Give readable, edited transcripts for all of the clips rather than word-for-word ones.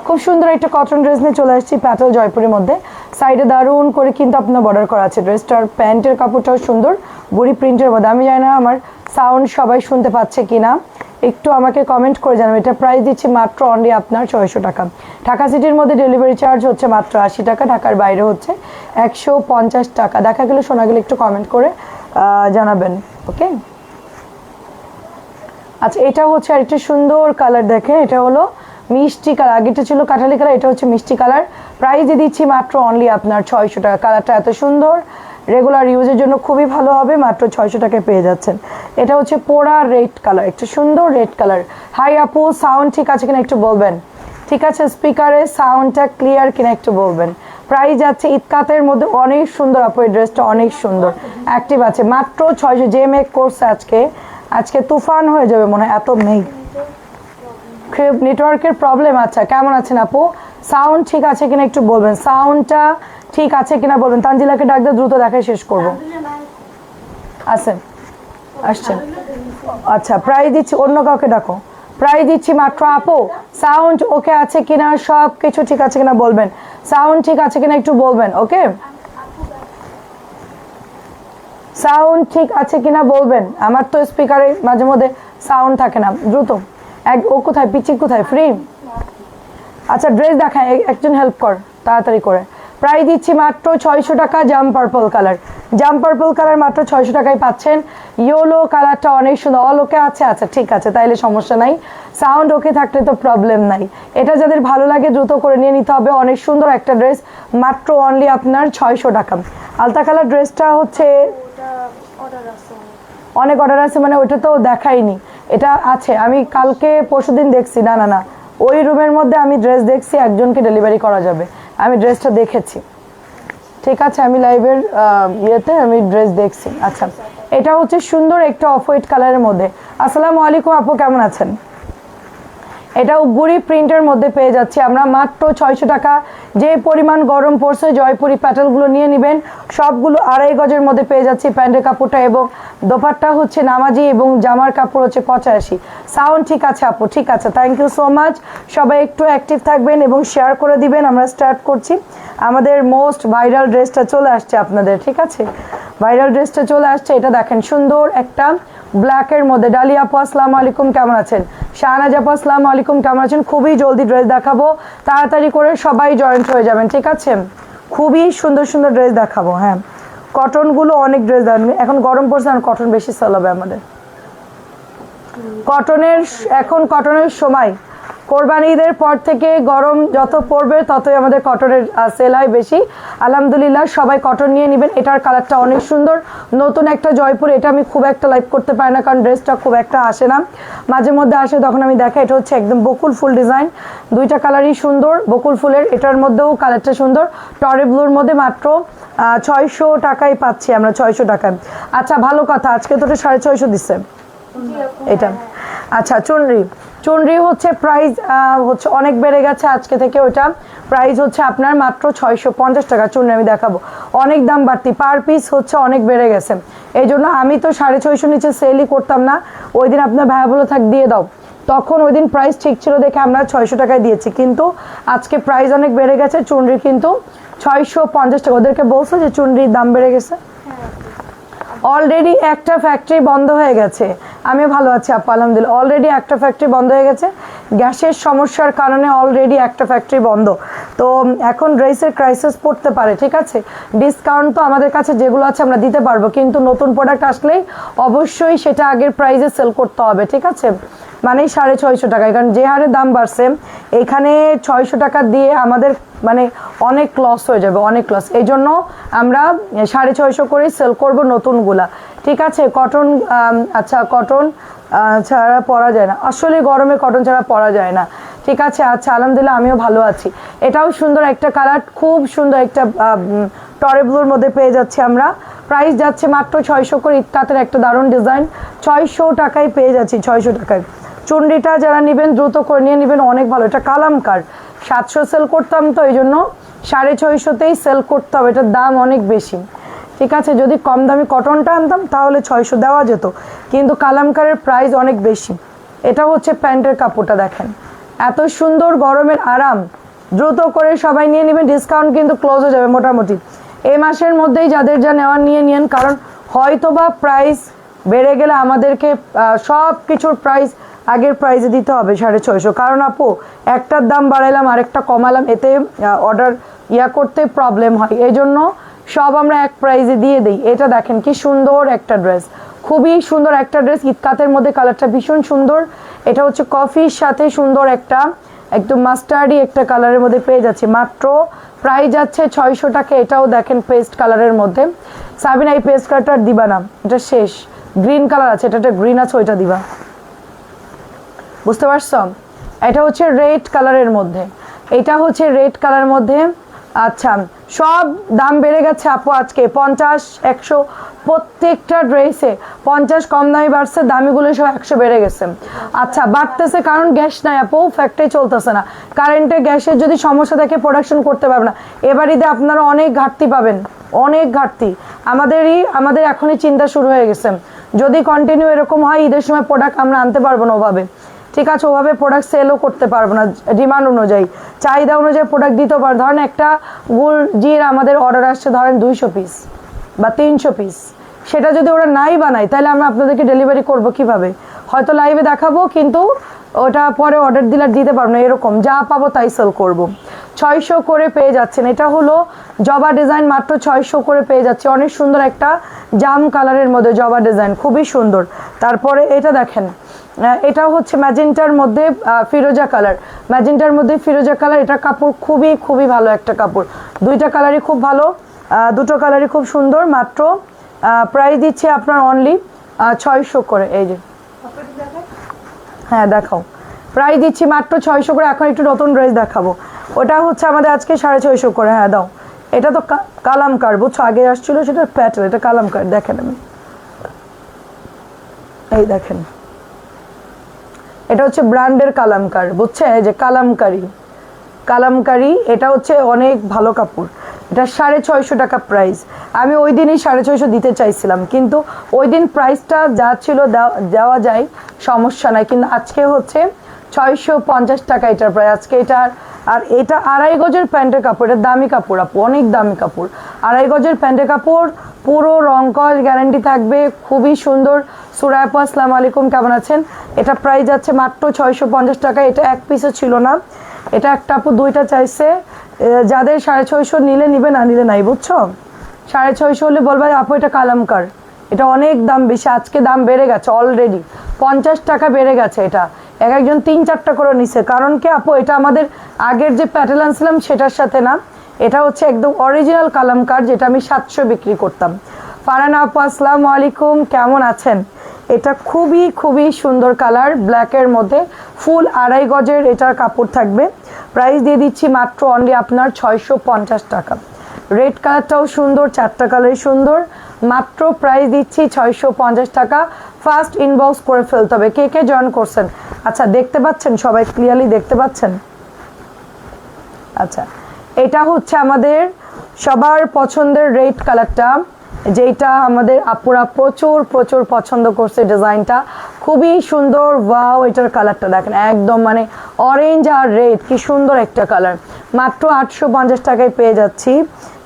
খুব সুন্দর একটা কটন ড্রেস নিয়ে চলে আসছি প্যাটেল জয়পুরের মধ্যে। সাইডে দারুণ করে কিন্তু আপনার বর্ডার করা আছে। ড্রেসটার প্যান্টের কাপড়টাও সুন্দর বুড়ি প্রিন্টের মধ্যে। আমি জানি না আমার সাউন্ড সবাই শুনতে পাচ্ছে কিনা, একটু আমাকে কমেন্ট করে জানাবেন। এটা প্রাইস দিচ্ছি মাত্র অনলি আপনার 600 টাকা। ঢাকা সিটির মধ্যে ডেলিভারি চার্জ হচ্ছে মাত্র 80 টাকা, ঢাকার বাইরে হচ্ছে 150 টাকা। দেখা গেলে শোনা গেলে একটু কমেন্ট করে জানাবেন, ওকে। আচ্ছা, এটা হচ্ছে আরেকটা সুন্দর কালার, দেখেন এটা হলো মিষ্টি কালার, আগেটা ছিল কাঠালি কালার, এটা হচ্ছে মিষ্টি কালার। প্রাইসে দিচ্ছি মাত্র অনলি আপনার 600 টাকা। কালারটা এত সুন্দর, রেগুলার ইউজের জন্য খুবই ভালো হবে, মাত্র 600 টাকায় পেয়ে যাচ্ছেন। এটা হচ্ছে পোড়া রেড কালার, একটা সুন্দর রেড কালার। হাই আপু, সাউন্ড ঠিক আছে কিনা একটু বলবেন? ঠিক আছে, স্পিকারে সাউন্ডটা ক্লিয়ার কিনা একটু বলবেন। প্রাইস যাচ্ছে ইতকাতের মধ্যে, অনেক সুন্দর আপু, এই ড্রেসটা অনেক সুন্দর, অ্যাক্টিভ আছে, মাত্র 600। যে মেঘ করছে আজকে তুফান হয়ে যাবে মনে হয়, এত মেঘ। নেটওয়ার্কের প্রবলেম। আচ্ছা, কেমন আছেন আপু? সাউন্ড ঠিক আছে কিনা একটু বলবেন, সাউন্ডটা ঠিক আছে কিনা বলবেন। তানজিলাকে ডাক দিয়ে দ্রুত দেখায় শেষ করবো। আসেন, আসছেন। আচ্ছা, প্রাইস দিচ্ছি, অন্য কাউকে ডাকো। প্রাইস দিচ্ছি মাত্র, আপু সাউন্ড ওকে আছে কিনা, সব কিছু ঠিক আছে কিনা বলবেন। সাউন্ড ঠিক আছে কিনা একটু বলবেন, ওকে। সাউন্ড ঠিক আছে কিনা বলবেন। আমার তো স্পিকারে মাঝে মধ্যে সাউন্ড থাকে না, দ্রুত। ও কোথায়, পিচি কোথায়, ফ্রি? আচ্ছা, ড্রেস দেখায়, একজন হেল্প কর তাড়াতাড়ি করে। প্রাইস দিচ্ছি মাত্র 600 টাকা। জাম পার্পল কালার, জাম পার্পল কালার মাত্র 600 টাকায় পাচ্ছেন। ইয়েলো কালারটা অনেক সুন্দর। অল ওকে আছে? আচ্ছা ঠিক আছে, তাইলে সমস্যা নাই, সাউন্ড ওকে থাকলে তো প্রবলেম নাই। এটা যাদের ভালো লাগে দ্রুত করে নিয়ে নিতে হবে। অনেক সুন্দর একটা ড্রেস, মাত্র অনলি আপনার 600 টাকা। আলতা কালার ড্রেসটা হচ্ছে অনেক অর্ডার আছে, মানে ওইটা তো দেখাইনি, এটা আছে। আমি কালকে পরশুদিন দেখছি, না না না, ওই রুমের মধ্যে আমি ড্রেস দেখছি, একজনকে ডেলিভারি করা যাবে, আমি ড্রেসটা দেখেছি। ঠিক আছে, আমি লাইভের ইয়েতে আমি ড্রেস দেখছি। আচ্ছা, এটা হচ্ছে সুন্দর একটা অফ হোয়াইট কালারের মধ্যে। আসসালামু আলাইকুম আপু, কেমন আছেন? এটাও গুড়ি প্রিন্টের মধ্যে পেয়ে যাচ্ছি আমরা মাত্র 600 টাকা। যে পরিমাণ গরম পড়ছে, জয়পুরি প্যাটেলগুলো নিয়ে নেবেন, সবগুলো 2.5 গজের মধ্যে পেয়ে যাচ্ছি। প্যান্টের কাপড়টা এবং দোপাট্টা হচ্ছে নামাজি এবং জামার কাপড় হচ্ছে 85। সাউন্ড ঠিক আছে আপু? ঠিক আছে, থ্যাংক ইউ সো মাচ। সবাই একটু অ্যাক্টিভ থাকবেন এবং শেয়ার করে দিবেন। আমরা স্টার্ট করছি। আমাদের মোস্ট ভাইরাল ড্রেসটা চলে আসছে আপনাদের, ঠিক আছে, ভাইরাল ড্রেসটা চলে আসছে। এটা দেখেন, সুন্দর একটা ব্ল্যাকের মধ্যে। ডালি আপু আসসালামু আলাইকুম, কেমন আছেন? শাহনাজ আপু আসসালামু আলাইকুম, কেমন আছেন? খুবই জলদি ড্রেস দেখাবো, তাড়াতাড়ি করে সবাই জয়েন্ট হয়ে যাবেন, ঠিক আছে। খুবই সুন্দর সুন্দর ড্রেস দেখাবো। হ্যাঁ, কটনগুলো অনেক ড্রেস দেখাবেন, এখন গরম পড়ছে আর কটন বেশি সেল হবে আমাদের। কটনের এখন কটনের সময়, কোরবানি ঈদের পর থেকে গরম যত পড়বে ততই আমাদের কটনের সেল হয় বেশি। আলহামদুলিল্লাহ, সবাই কটন নিয়ে নেবেন। এটার কালারটা অনেক সুন্দর, নতুন একটা জয়পুর। এটা আমি খুব একটা লাইক করতে পারি না, কারণ ড্রেসটা খুব একটা আসে না, মাঝে মধ্যে আসে, তখন আমি দেখাই। এটা হচ্ছে একদম বকুল ফুল ডিজাইন, দুইটা কালারই সুন্দর বকুল ফুলের। এটার মধ্যেও কালারটা সুন্দর, টরে ব্লুর মধ্যে। মাত্র 600 টাকায় পাচ্ছি আমরা, 600 টাকায়। আচ্ছা, ভালো কথা, আজকে তো 650 দিচ্ছে এটা। আচ্ছা, চুনরি হচ্ছে প্রাইস হচ্ছে অনেক বেড়ে গেছে আজকে থেকে। ওইটা প্রাইস হচ্ছে আপনার মাত্র 650 টাকা। চুনরি আমি দেখাবো, অনেক দাম বাড়তি, পার পিস হচ্ছে অনেক বেড়ে গেছে। এই জন্য আমি তো 650 নিচে সেলই করতাম না। ওই দিন আপনার ভাইয়া বলে থাক দিয়ে দাও, তখন ওই দিন প্রাইস ঠিক ছিল দেখে আমরা 600 টাকায় দিয়েছি, কিন্তু আজকে প্রাইস অনেক বেড়ে গেছে। চুনরি কিন্তু 650 টাকা। ওদেরকে বলছো যে চুনরির দাম বেড়ে গেছে? অলরেডি একটা ফ্যাক্টরি বন্ধ হয়ে গেছে। আমি ভালো আছি আপু, আলহামদুলিল্লাহ। অলরেডি একটা ফ্যাক্টরি বন্ধ হয়ে গেছে, গ্যাসের সমস্যার কারণে অলরেডি একটা ফ্যাক্টরি বন্ধ। তো এখন ড্রেসের ক্রাইসিস পড়তে পারে, ঠিক আছে। ডিসকাউন্ট তো আমাদের কাছে যেগুলো আছে আমরা দিতে পারবো, কিন্তু নতুন প্রোডাক্ট আসলেই অবশ্যই সেটা আগের প্রাইসে সেল করতে হবে, ঠিক আছে। মানে 650 টাকায়, কারণ যে হারে দাম বাড়ছে, এখানে 600 টাকা দিয়ে আমাদের মানে অনেক লস হয়ে যাবে, অনেক লস। এই জন্য আমরা 650 করেই সেল করব নতুনগুলা, ঠিক আছে। কটন, আচ্ছা কটন ছাড়া পরা যায় না, আসলে গরমে কটন ছাড়া পরা যায় না, ঠিক আছে। আচ্ছা, আলহামদুলিল্লাহ আমিও ভালো আছি। এটাও সুন্দর একটা কালার, খুব সুন্দর একটা টরে ব্লুর মধ্যে পেয়ে যাচ্ছি আমরা। প্রাইস যাচ্ছে মাত্র 600 করে। ইতকাতের একটা দারুণ ডিজাইন, 600 টাকায় পেয়ে যাচ্ছি, 600 টাকায়। চুনরিটা যারা নেবেন দ্রুত করে নিয়ে নেবেন, অনেক ভালো। এটা কালামকার, 700 সেল করতাম, তো এই জন্য 650তেই সেল করতে হবে, এটার দাম অনেক বেশি, ঠিক আছে। যদি কম দামি কটনটা আনতাম তাহলে 600 দেওয়া যেত, কিন্তু কালামকারের প্রাইস অনেক বেশি। এটা হচ্ছে প্যান্টের কাপড়টা দেখেন, এত সুন্দর, গরমের আরাম। দ্রুত করে সবাই নিয়ে নেবেন, ডিসকাউন্ট কিন্তু ক্লোজ হয়ে যাবে মোটামুটি এই মাসের মধ্যেই। যাদের যা নেওয়ার নিয়ে নিন, কারণ হয়তোবা প্রাইস বেড়ে গেলে আমাদেরকে সব কিছুর প্রাইস আগের প্রাইসে দিতে হবে 650, কারণ আপু একটার দাম বাড়াইলাম আরেকটা কমালাম, এতে অর্ডার করতে প্রবলেম হয়, এই জন্য সব আমরা এক প্রাইসে দিয়ে দিই। এটা দেখেন কি সুন্দর একটা ড্রেস, খুবই সুন্দর একটা ড্রেস, ইটকাতের মধ্যে কালারটা ভীষণ সুন্দর। এটা হচ্ছে কফির সাথে সুন্দর একটা একদম মাস্টার্ডি একটা কালারের মধ্যে পেয়ে যাচ্ছি, মাত্র প্রাইস যাচ্ছে 600 টাকা। এটাও দেখেন পেস্ট কালারের মধ্যে। সাবিনা এই পেস্ট কালারটা দিবা না, এটা শেষ। গ্রিন কালার আছে, এটা গ্রিন আছে, ওইটা দিবা, বুঝতে পারছো? এটা হচ্ছে রেড কালারের মধ্যে, এটা হচ্ছে রেড কালারের মধ্যে। আচ্ছা, সব দাম বেড়ে গেছে আপু আজকে 50 100 প্রত্যেকটা ড্রেসে 50 কম দামি বাড়ছে, দামিগুলো সব 100 বেড়ে গেছে। আচ্ছা, বাড়তেছে কারণ গ্যাস নাই আপু, ফ্যাক্টরি চলতেছে না, কারেন্টে গ্যাসের যদি সমস্যা থাকে প্রোডাকশন করতে পারবে না। এবার ঈদে আপনারা অনেক ঘাটতি পাবেন, অনেক ঘাটতি। আমাদের এখনই চিন্তা শুরু হয়ে গেছে, যদি কন্টিনিউ এরকম হয় ঈদের সময় প্রোডাক্ট আমরা আনতে পারবো না ওভাবে, ঠিক আছে? ওভাবে প্রোডাক্ট সেলও করতে পারবো না, ডিমান্ড অনুযায়ী চাহিদা অনুযায়ী প্রোডাক্ট দিতে পারবো। ধরেন একটা গুড় জির আমাদের অর্ডার আসছে ধরেন 200 পিস বা 300 পিস, সেটা যদি ওরা নাই বানায় তাহলে আমরা আপনাদেরকে ডেলিভারি করব কিভাবে? হয়তো লাইভে দেখাবো কিন্তু ওটা পরে অর্ডার দিলে দিতে পারবো না, এরকম যা পাবো তাই সেল করব। 600 করে পেয়ে যাচ্ছেন, এটা হলো জবা ডিজাইন, মাত্র 600 করে পেয়ে যাচ্ছে। অনেক সুন্দর একটা জাম কালারের মধ্যে জবা ডিজাইন, খুবই সুন্দর। তারপরে এটা দেখেন, এটা হচ্ছে ম্যাজেন্টার মধ্যে ফিরোজা কালার, ম্যাজেন্টার মধ্যে ফিরোজা কালার। এটা কাপড় খুবই খুবই ভালো একটা কাপড়, দুইটা কালারই খুব ভালো, দুটো কালারই খুব সুন্দর। মাত্র প্রাইস দিচ্ছে আপনার অনলি 600 করে। এই যে হ্যাঁ দেখাও, প্রাইস দিচ্ছি মাত্র 600 করে। এখন একটু নতুন ড্রেস দেখাবো, ওটা হচ্ছে আমাদের আজকে 650 করে। হ্যাঁ দাও, এটা তো কালামকার, বুঝছো? আগে আসছিল সেটা প্যাটেল, এটা কালামকার। দেখেন আমি এই দেখেন, এটা হচ্ছে ব্র্যান্ডের কালামকার, বুঝছেন? এই যে কালামকারি, এটা হচ্ছে অনেক ভালো কাপড়। এটা 650 টাকা প্রাইস। আমি ওই দিনই 650 দিতে চাইছিলাম, কিন্তু ওই দিন প্রাইসটা যা ছিল দেওয়া যায়, সমস্যা নাই, কিন্তু আজকে হচ্ছে 650 টাকা এটার প্রাইস আজকে। আর এটা 2.5 গজের প্যান্টের কাপড়, এটা দামি কাপড় আপু, অনেক দামি কাপড়। 2.5 গজের প্যান্টের কাপড়, পুরো রং কস গ্যারান্টি থাকবে, খুবই সুন্দর। সুরাই আপু আসসালামু আলাইকুম, কেমন আছেন? এটা প্রাইস যাচ্ছে মাত্র 650 টাকা। এটা এক পিসও ছিল না, এটা একটা আপু দুইটা চাইছে। যাদের 650 নিলে নিবে, না নিলে নাই, বুঝছো? 650 হলে বলবে আপু এটা কালামকার, এটা অনেক দাম বেশি, আজকে দাম বেড়ে গেছে অলরেডি 50 টাকা বেড়ে গেছে। এটা একজন 3-4টা করে নিছে, কারণ কি আপু এটা আমাদের আগের যে প্যাটেল আনছিলাম সেটার সাথে না, এটা হচ্ছে একদম অরিজিনাল কালামকার, যেটা আমি 700 বিক্রি করতাম। ফারহানা আপু আসসালামু আলাইকুম, কেমন আছেন? এটা খুবই খুবই সুন্দর কালার, ব্ল্যাকের মধ্যে ফুল 2.5 গজের এটার কাপড় থাকবে। প্রাইস দিয়ে দিচ্ছি মাত্র অনলি আপনার 650 টাকা। রেড কালারটাও সুন্দর, 4টা কালারই সুন্দর, মাত্র প্রাইস দিচ্ছি 650 টাকা। ফার্স্ট ইনবক্স করে ফেলতে হবে। কে কে জয়েন করছেন? আচ্ছা, দেখতে পাচ্ছেন সবাই? ক্লিয়ারলি দেখতে পাচ্ছেন? আচ্ছা, এটা হচ্ছে আমাদের সবার পছন্দের রেড কালারটা, যেটা আমাদের আপুরা প্রচুর প্রচুর পছন্দ করছে। ডিজাইনটা খুবই সুন্দর, ওয়াও! এটার কালারটা দেখেন, একদম মানে অরেঞ্জ আর রেড, কি সুন্দর একটা কালার। মাত্র 850 টাকায় পেয়ে যাচ্ছি।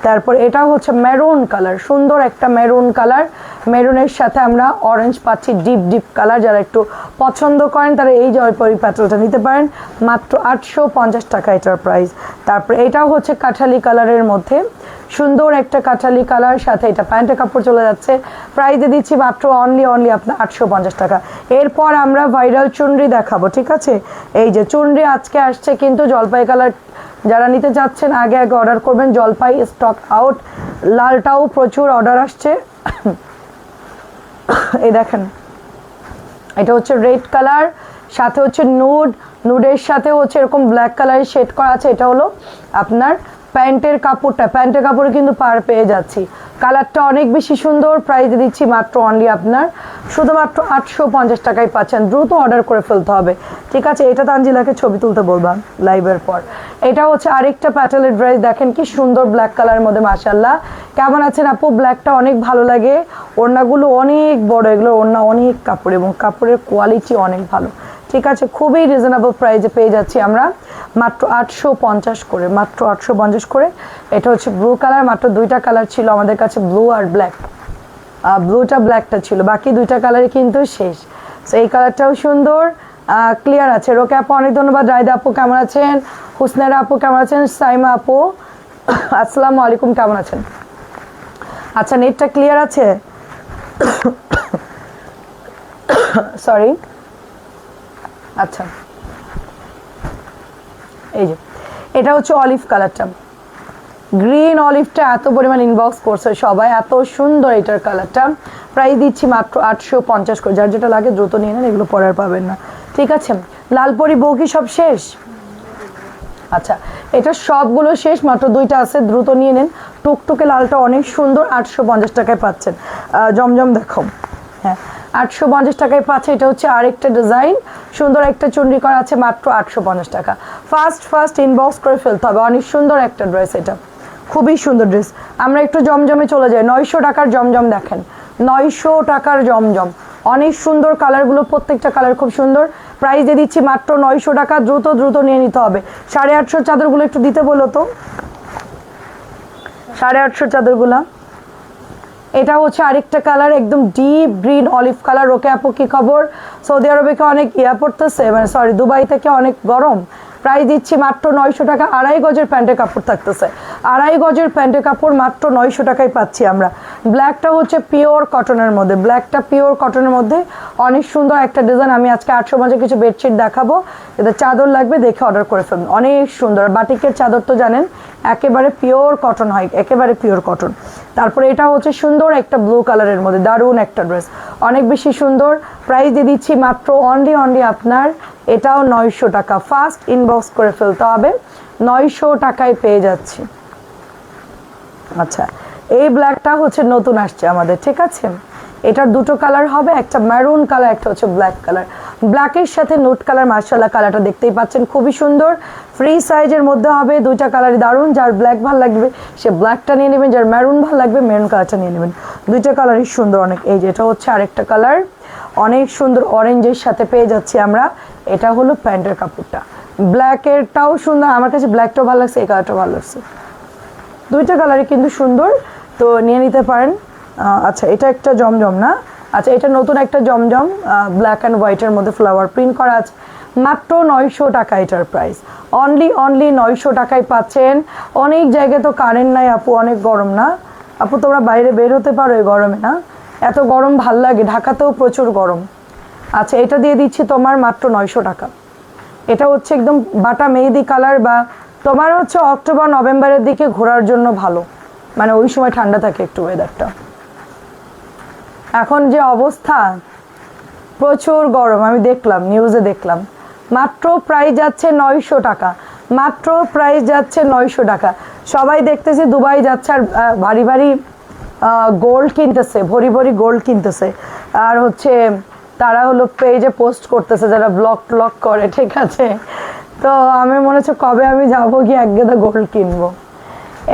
তারপর এটা হচ্ছে মেরুন কালার, সুন্দর একটা মেরুন কালার, মেরুনের সাথে আমরা অরেঞ্জ পাচ্ছি, ডিপ ডিপ কালার। যারা একটু পছন্দ করেন তারা এই জয়পুরি প্যাটেলটা নিতে পারেন, মাত্র 850 টাকা এটার প্রাইস। তারপর এটাও হচ্ছে কাঠালি কালারের মধ্যে, সুন্দর একটা কাঠালি কালার, সাথে এটা প্যান্টের কাপড় চলে যাচ্ছে। প্রাইসে দিচ্ছি মাত্র অনলি আপনার 850 টাকা। এরপর আমরা ভাইরাল চুনরি দেখাবো, ঠিক আছে? এই যে চুনরি আজকে আসছে কিন্তু জলপাই কালার, যারা নিতে চাচ্ছেন আগে অর্ডার করবেন। জলপাই স্টক আউট, লালটাও প্রচুর অর্ডার আসছে। এই দেখেন, এটা হচ্ছে রেড কালার, সাথে হচ্ছে নুডের সাথে হচ্ছে এরকম ব্ল্যাক কালারের শেড করা আছে। এটা হলো আপনার প্যান্টের কাপড়টা, প্যান্টের কাপড়ে কিন্তু পার পেয়ে যাচ্ছি। কালারটা অনেক বেশি সুন্দর। প্রাইসে দিচ্ছি মাত্র অনলি আপনার শুধুমাত্র 850 টাকায় পাচ্ছেন। দ্রুত অর্ডার করে ফেলতে হবে, ঠিক আছে? এটা তানজিলাকে ছবি তুলতে বলবা লাইভের পর। এটা হচ্ছে আরেকটা প্যাটেলের ড্রেস, দেখেন কি সুন্দর ব্ল্যাক কালারের মধ্যে, মাশাআল্লাহ। কেমন আছেন আপু? ব্ল্যাকটা অনেক ভালো লাগে, ওড়নাগুলো অনেক বড়, এগুলো ওড়না অনেক কাপড় এবং কাপড়ের কোয়ালিটি অনেক ভালো, ঠিক আছে, খুবই রিজনেবল প্রাইসে পেয়ে যাচ্ছি আমরা মাত্র 850 করে, মাত্র 850 করে। এটা হচ্ছে ব্লু কালার, মাত্র দুইটা কালার ছিল আমাদের কাছে, ব্লু আর ব্ল্যাক। ব্লুটা ব্ল্যাকটা ছিল, বাকি দুইটা কালারই কিন্তু শেষ। তো এই কালারটাও সুন্দর, ক্লিয়ার আছে। রোকে আপু অনেক ধন্যবাদ। রায়দা আপু কেমন আছেন? হুসনারা আপু কেমন আছেন? সাইমা আপু আসসালামু আলাইকুম, কেমন আছেন? আচ্ছা, নেটটা ক্লিয়ার আছে? সরি। আচ্ছা, এই যে এটা হচ্ছে অলিভ কালারটা, গ্রিন অলিভটা এত পরিমাণ ইনবক্স করছে সবাই, এত সুন্দর এটার কালারটা। প্রাইস দিচ্ছি মাত্র 850 করে। যার যেটা লাগে দ্রুত নিয়ে নেন, এগুলো পরে আর পাবেন না, ঠিক আছে? লালপরি বউ কি সব শেষ? আচ্ছা, এটা সবগুলো শেষ, মাত্র দুইটা আছে, দ্রুত নিয়ে নেন। টুকটুকে লালটা অনেক সুন্দর, 850 টাকায় পাচ্ছেন। জমজম দেখো, হ্যাঁ 850 টাকায় পাচ্ছে। এটা হচ্ছে আরেকটা ডিজাইন, সুন্দর একটা চুনরি করা আছে, মাত্র 850 টাকা। ফার্স্ট ইনবক্স করে ফেলতে হবে, অনেক সুন্দর একটা ড্রেস, এটা খুবই সুন্দর ড্রেস। আমরা একটু জমজমে চলে যাই। 900 টাকার জমজম দেখেন, 900 টাকার জমজম, অনেক সুন্দর কালারগুলো, প্রত্যেকটা কালার খুব সুন্দর। প্রাইস দিয়ে দিচ্ছি মাত্র 900 টাকা। দ্রুত নিয়ে নিতে হবে। 850 চাদরগুলো একটু দিতে বলো তো, 850 চাদরগুলা। এটা হচ্ছে আরেকটা কালার, একদম ডিপ গ্রিন অলিভ কালার। রোকে আপু কি খবর? সৌদি আরবে কি অনেক পড়তেছে, মানে সরি দুবাই থেকে অনেক গরম? প্রাইস দিচ্ছি মাত্র 900 টাকা। 2.5 গজের প্যান্টের কাপড় থাকতেছে, 2.5 গজের প্যান্টের কাপড় মাত্র 900 টাকায় পাচ্ছি আমরা। ব্ল্যাকটা হচ্ছে পিওর কটনের মধ্যে, ব্ল্যাকটা পিওর কটনের মধ্যে অনেক সুন্দর একটা ডিজাইন। আমি আজকে 850 কিছু বেডশিট দেখাবো, এদের চাদর লাগবে দেখে অর্ডার করে ফেলুন। অনেক সুন্দর বাটিকের চাদর তো জানেন একেবারে পিওর কটন হয়, একেবারে পিওর কটন। তারপরে এটা হচ্ছে সুন্দর একটা ব্লু কালারের মধ্যে, দারুণ একটা ড্রেস, অনেক বেশি সুন্দর। প্রাইস দিয়ে দিচ্ছি মাত্র অনলি আপনার, এটাও 900 টাকা। ফার্স্ট ইনবক্স করে ফেলতে হবে, 900 টাকায় পেয়ে যাচ্ছি। আচ্ছা, এই ব্ল্যাকটা হচ্ছে নতুন আসছে আমাদের, ঠিক আছে? এটার দুটো কালার হবে, একটা মেরুন কালার, একটা হচ্ছে ব্ল্যাক কালার। ব্ল্যাকের সাথে নোট কালার, মাশাআল্লাহ কালারটা দেখতেই পাচ্ছেন, খুবই সুন্দর। ফ্রি সাইজের মধ্যে হবে, দুইটা কালারই দারুণ। যার ব্ল্যাক ভালো লাগবে সে ব্ল্যাকটা নিয়ে নেবেন, যার মেরুন ভালো লাগবে মেরুন কালারটা নিয়ে নেবেন। দুইটা কালারই সুন্দর অনেক। এই যে এটা হচ্ছে আরেকটা কালার, অনেক সুন্দর অরেঞ্জের সাথে পেয়ে যাচ্ছি আমরা। এটা হলো প্যান্টের কাপড়টা, ব্ল্যাকেরটাও সুন্দর, আমার কাছে ব্ল্যাকটাও ভালো লাগছে, এই কালারটাও ভালো লাগছে। দুইটা কালারই কিন্তু সুন্দর, তো নিয়ে নিতে পারেন। আচ্ছা, এটা একটা জমজম না? আচ্ছা, এটা নতুন একটা জমজম, ব্ল্যাক অ্যান্ড হোয়াইটের মধ্যে ফ্লাওয়ার প্রিন্ট করা আছে, মাত্র 900 টাকা এটার প্রাইস। অনলি 900 টাকায় পাচ্ছেন। অনেক জায়গায় তো কারেন্ট নাই আপু, অনেক গরম না আপু? তোমরা বাইরে বের হতে পারো এই গরমে? না, এত গরম ভাল লাগে, ঢাকাতেও প্রচুর গরম। আচ্ছা, এটা দিয়ে দিচ্ছি তোমার মাত্র 900 টাকা। এটা হচ্ছে একদম বাটা মেহেদি কালার, বা তোমার হচ্ছে অক্টোবর নভেম্বরের দিকে ঘোরার জন্য ভালো, মানে ওই সময় ঠান্ডা থাকে একটু ওয়েদারটা। এখন যে অবস্থা, প্রচুর গরম, আমি দেখলাম নিউজে দেখলাম। মাত্র প্রাইস যাচ্ছে 900 টাকা, মাত্র প্রাইস যাচ্ছে 900 টাকা। সবাই দেখতেছি দুবাই যাচ্ছে আর ভারী ভারী গোল্ড কিনতেছে, ভরি ভরি গোল্ড কিনতেছে, আর হচ্ছে তারা হলো পেজে পোস্ট করতেছে যারা ব্লগ করে, ঠিক আছে? তো আমি মনে হচ্ছে কবে আমি যাবো গিয়ে এক গেদা গোল্ড কিনবো।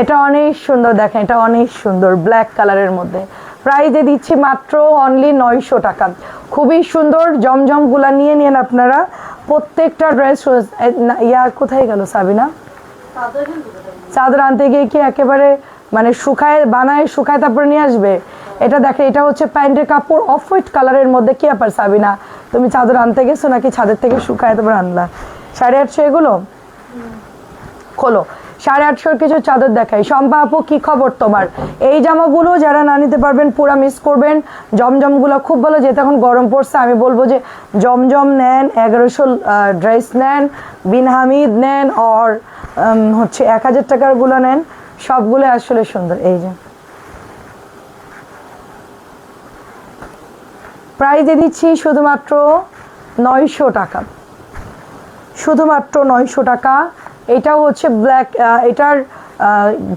এটা অনেক সুন্দর, দেখেন এটা অনেক সুন্দর ব্ল্যাক কালারের মধ্যে। প্রাইজে দিচ্ছি মাত্র অনলি 900 টাকা। খুবই সুন্দর জমজমগুলা নিয়ে নিন আপনারা। প্রত্যেকটা ড্রেস কোথায় গেল সাবিনা? চাদর আনতে গিয়ে কি একেবারে মানে শুকায় তারপরে নিয়ে আসবে? এটা দেখে, এটা হচ্ছে প্যান্টের কাপড় অফ হোয়াইট কালারের মধ্যে। কি ব্যাপার সাবিনা, তুমি চাদর আনতে গেছো নাকি ছাদের থেকে শুকায় তারপর আনলা? 850 এগুলো খোলো। 850 কিছু চাদর দেখাই। শম্পা আপু কি খবর তোমার? এই জামাগুলো যারা না নিতে পারবেন পুরা মিস করবেন। জমজমগুলো খুব ভালো, যেহেতু এখন গরম পড়ছে আমি বলবো যে জমজম নেন, 1100 ড্রেস নেন, বিন হামিদ নেন, আর হচ্ছে 1000 টাকার গুলো নেন, সবগুলো আসলে সুন্দর। এই যে প্রাইজে দিচ্ছি শুধুমাত্র 900 টাকা, শুধুমাত্র 900 টাকা। এটাও হচ্ছে ব্ল্যাক, এটার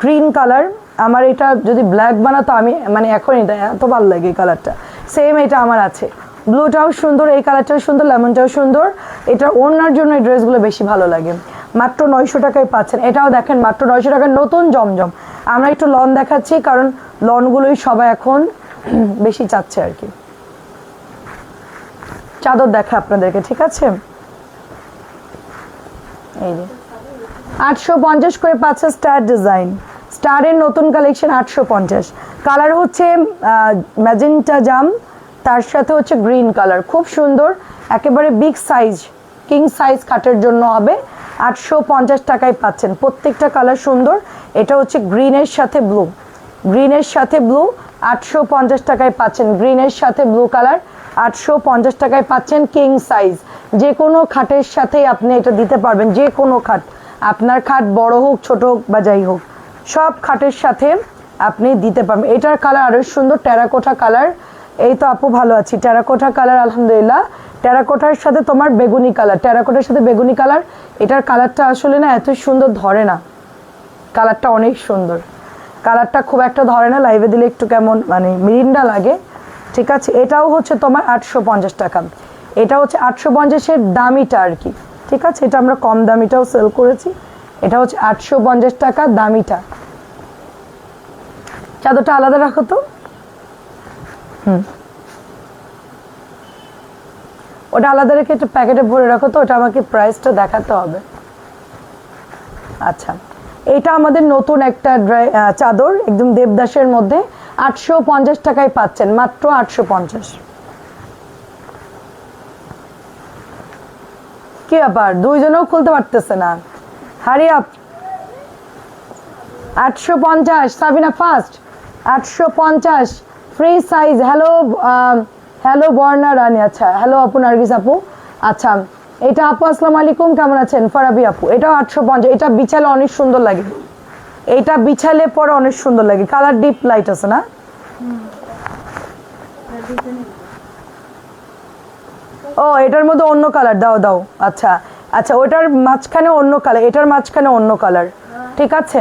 গ্রিন কালার। আমার এটা যদি ব্ল্যাক বানাতো আমি মানে এখন এটা এত ভালো লাগে এই কালারটা। সেম এটা আমার আছে, ব্লুটাও সুন্দর, এই কালারটাও সুন্দর, লেমনটাও সুন্দর। এটা ওড়নার জন্য এই ড্রেসগুলো বেশি ভালো লাগে। মাত্র 900 টাকায় পাচ্ছেন। এটাও দেখেন মাত্র 900 টাকার নতুন জমজম। আমরা একটু লন দেখাচ্ছি কারণ লনগুলোই সবাই এখন বেশি চাচ্ছে আর কি। চাদর দেখা আপনাদেরকে, ঠিক আছে? এই যে 850 করে পাচ্ছে স্টার ডিজাইন, স্টারের নতুন কালেকশন 850। কালার হচ্ছে ম্যাজেন্টা জাম, তার সাথে হচ্ছে গ্রিন কালার, খুব সুন্দর, একেবারে বিগ সাইজ, কিং সাইজ খাটের জন্য হবে। 850 টাকায় পাচ্ছেন, প্রত্যেকটা কালার সুন্দর। এটা হচ্ছে গ্রিনের সাথে ব্লু, গ্রিনের সাথে ব্লু, 850 টাকায় পাচ্ছেন। গ্রিনের সাথে ব্লু কালার 850 টাকায় পাচ্ছেন, কিং সাইজ। যে কোনো খাটের সাথেই আপনি এটা দিতে পারবেন, যে কোনো খাট, আপনার খাট বড় হোক ছোট হোক বা যাই হোক, সব খাটের সাথে আপনি দিতে পারবেন। এটার কালার আরও সুন্দর, টেরাকোটা কালার। এই তো আপু ভালো আছি, টেরাকোটা কালার আলহামদুলিল্লাহ। টেরাকোটার সাথে তোমার বেগুনি কালার, টেরাকোটার সাথে বেগুনি কালার। এটার কালারটা আসলে না এত সুন্দর ধরে না, কালারটা অনেক সুন্দর, কালারটা খুব একটা ধরে না, লাইভে দিলে একটু কেমন মানে মিরিন্ডা লাগে। ঠিক আছে, এটাও হচ্ছে তোমার 850 টাকা। এটা হচ্ছে 850-এর দামিটা আর কি। ঠিক আছে, এটা আমরা কম দামিটাও সেল করেছি। এটা হচ্ছে 850 টাকা দামিটা। চাদরটা আলাদা রাখো তো। ওটা আলাদা রেখে একটু প্যাকেটে ভরে রাখো তো, ওটা আমাকে প্রাইসটা দেখাতে হবে। আচ্ছা, এটা আমাদের নতুন একটা চাদর, একদম দেবদাসের মধ্যে 850 টাকায় পাচ্ছেন, মাত্র 850। কি ব্যাপার, দুইজনেও খুলতে পারতেছে না, hurry up. 850 Sabina fast, 850 free size. Hello hello Borna Rani, আচ্ছা হ্যালো আপু নার্গিস আপু। আচ্ছা এটা আপু আসসালামু আলাইকুম, কেমন আছেন? ফারাবি আপু, এটাও 850। এটা বিছালে অনেক সুন্দর লাগে, এইটা বিছালে পরে অনেক সুন্দর লাগে। কালার ডিপ লাইট আছে না? ও এটার মধ্যে অন্য কালার দাও দাও। আচ্ছা আচ্ছা, ওটার মাঝখানে অন্য কালার, এটার মাঝখানে অন্য কালার। ঠিক আছে,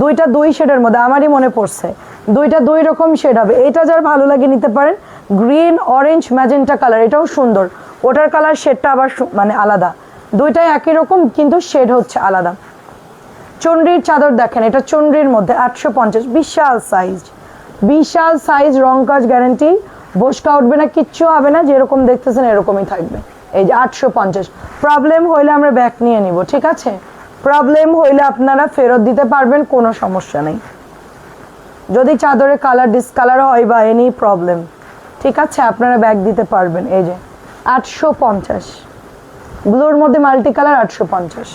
দুইটা দুই শেডের মধ্যে, আমারই মনে পড়ছে, দুইটা দুই রকম শেড হবে। এটা যার ভালো লাগে নিতে পারেন। গ্রিন অরেঞ্জ ম্যাজেন্টা কালার, এটাও সুন্দর। ওটার কালার শেডটা আবার মানে আলাদা, দুইটাই একই রকম কিন্তু শেড হচ্ছে আলাদা। চুনরির চাদর দেখেন, এটা চুনরির মধ্যে 850, বিশাল সাইজ, বিশাল সাইজ, রং কাজ গ্যারান্টি, বসকা উঠবে না, কিচ্ছু হবে না, যেরকম দেখতেছেন এরকমই থাকবে। এই যে 850। প্রবলেম হইলে আমরা ব্যাক নিয়ে নিব, ঠিক আছে? প্রবলেম হইলে আপনারা ফেরত দিতে পারবেন, কোনো সমস্যা নেই। যদি চাদরের কালার ডিসকালার হয় বা এনি প্রবলেম, ঠিক আছে, আপনারা ব্যাক দিতে পারবেন। এই যে 850, ব্লুর মধ্যে মাল্টি কালার 850।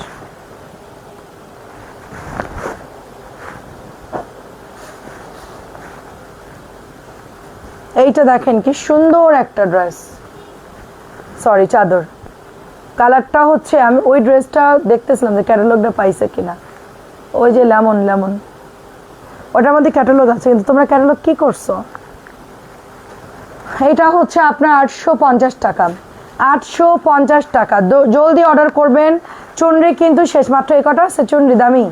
এইটা দেখেন কি সুন্দর একটা ড্রেস, সরি চাদর। কালারটা হচ্ছে, আমি ওই ড্রেসটা দেখতেছিলাম যে ক্যাটালগটা পাইছে কিনা, ওই যে লেমন লেমন, ওটার মধ্যে ক্যাটালগ আছে, কিন্তু তোমরা ক্যাটালগ কি করছো? এটা হচ্ছে আপনার 850 টাকা, 850 টাকা। জলদি অর্ডার করবেন। চুনরি কিন্তু শেষ, মাত্র এই কটা আছে চুনরি দামি।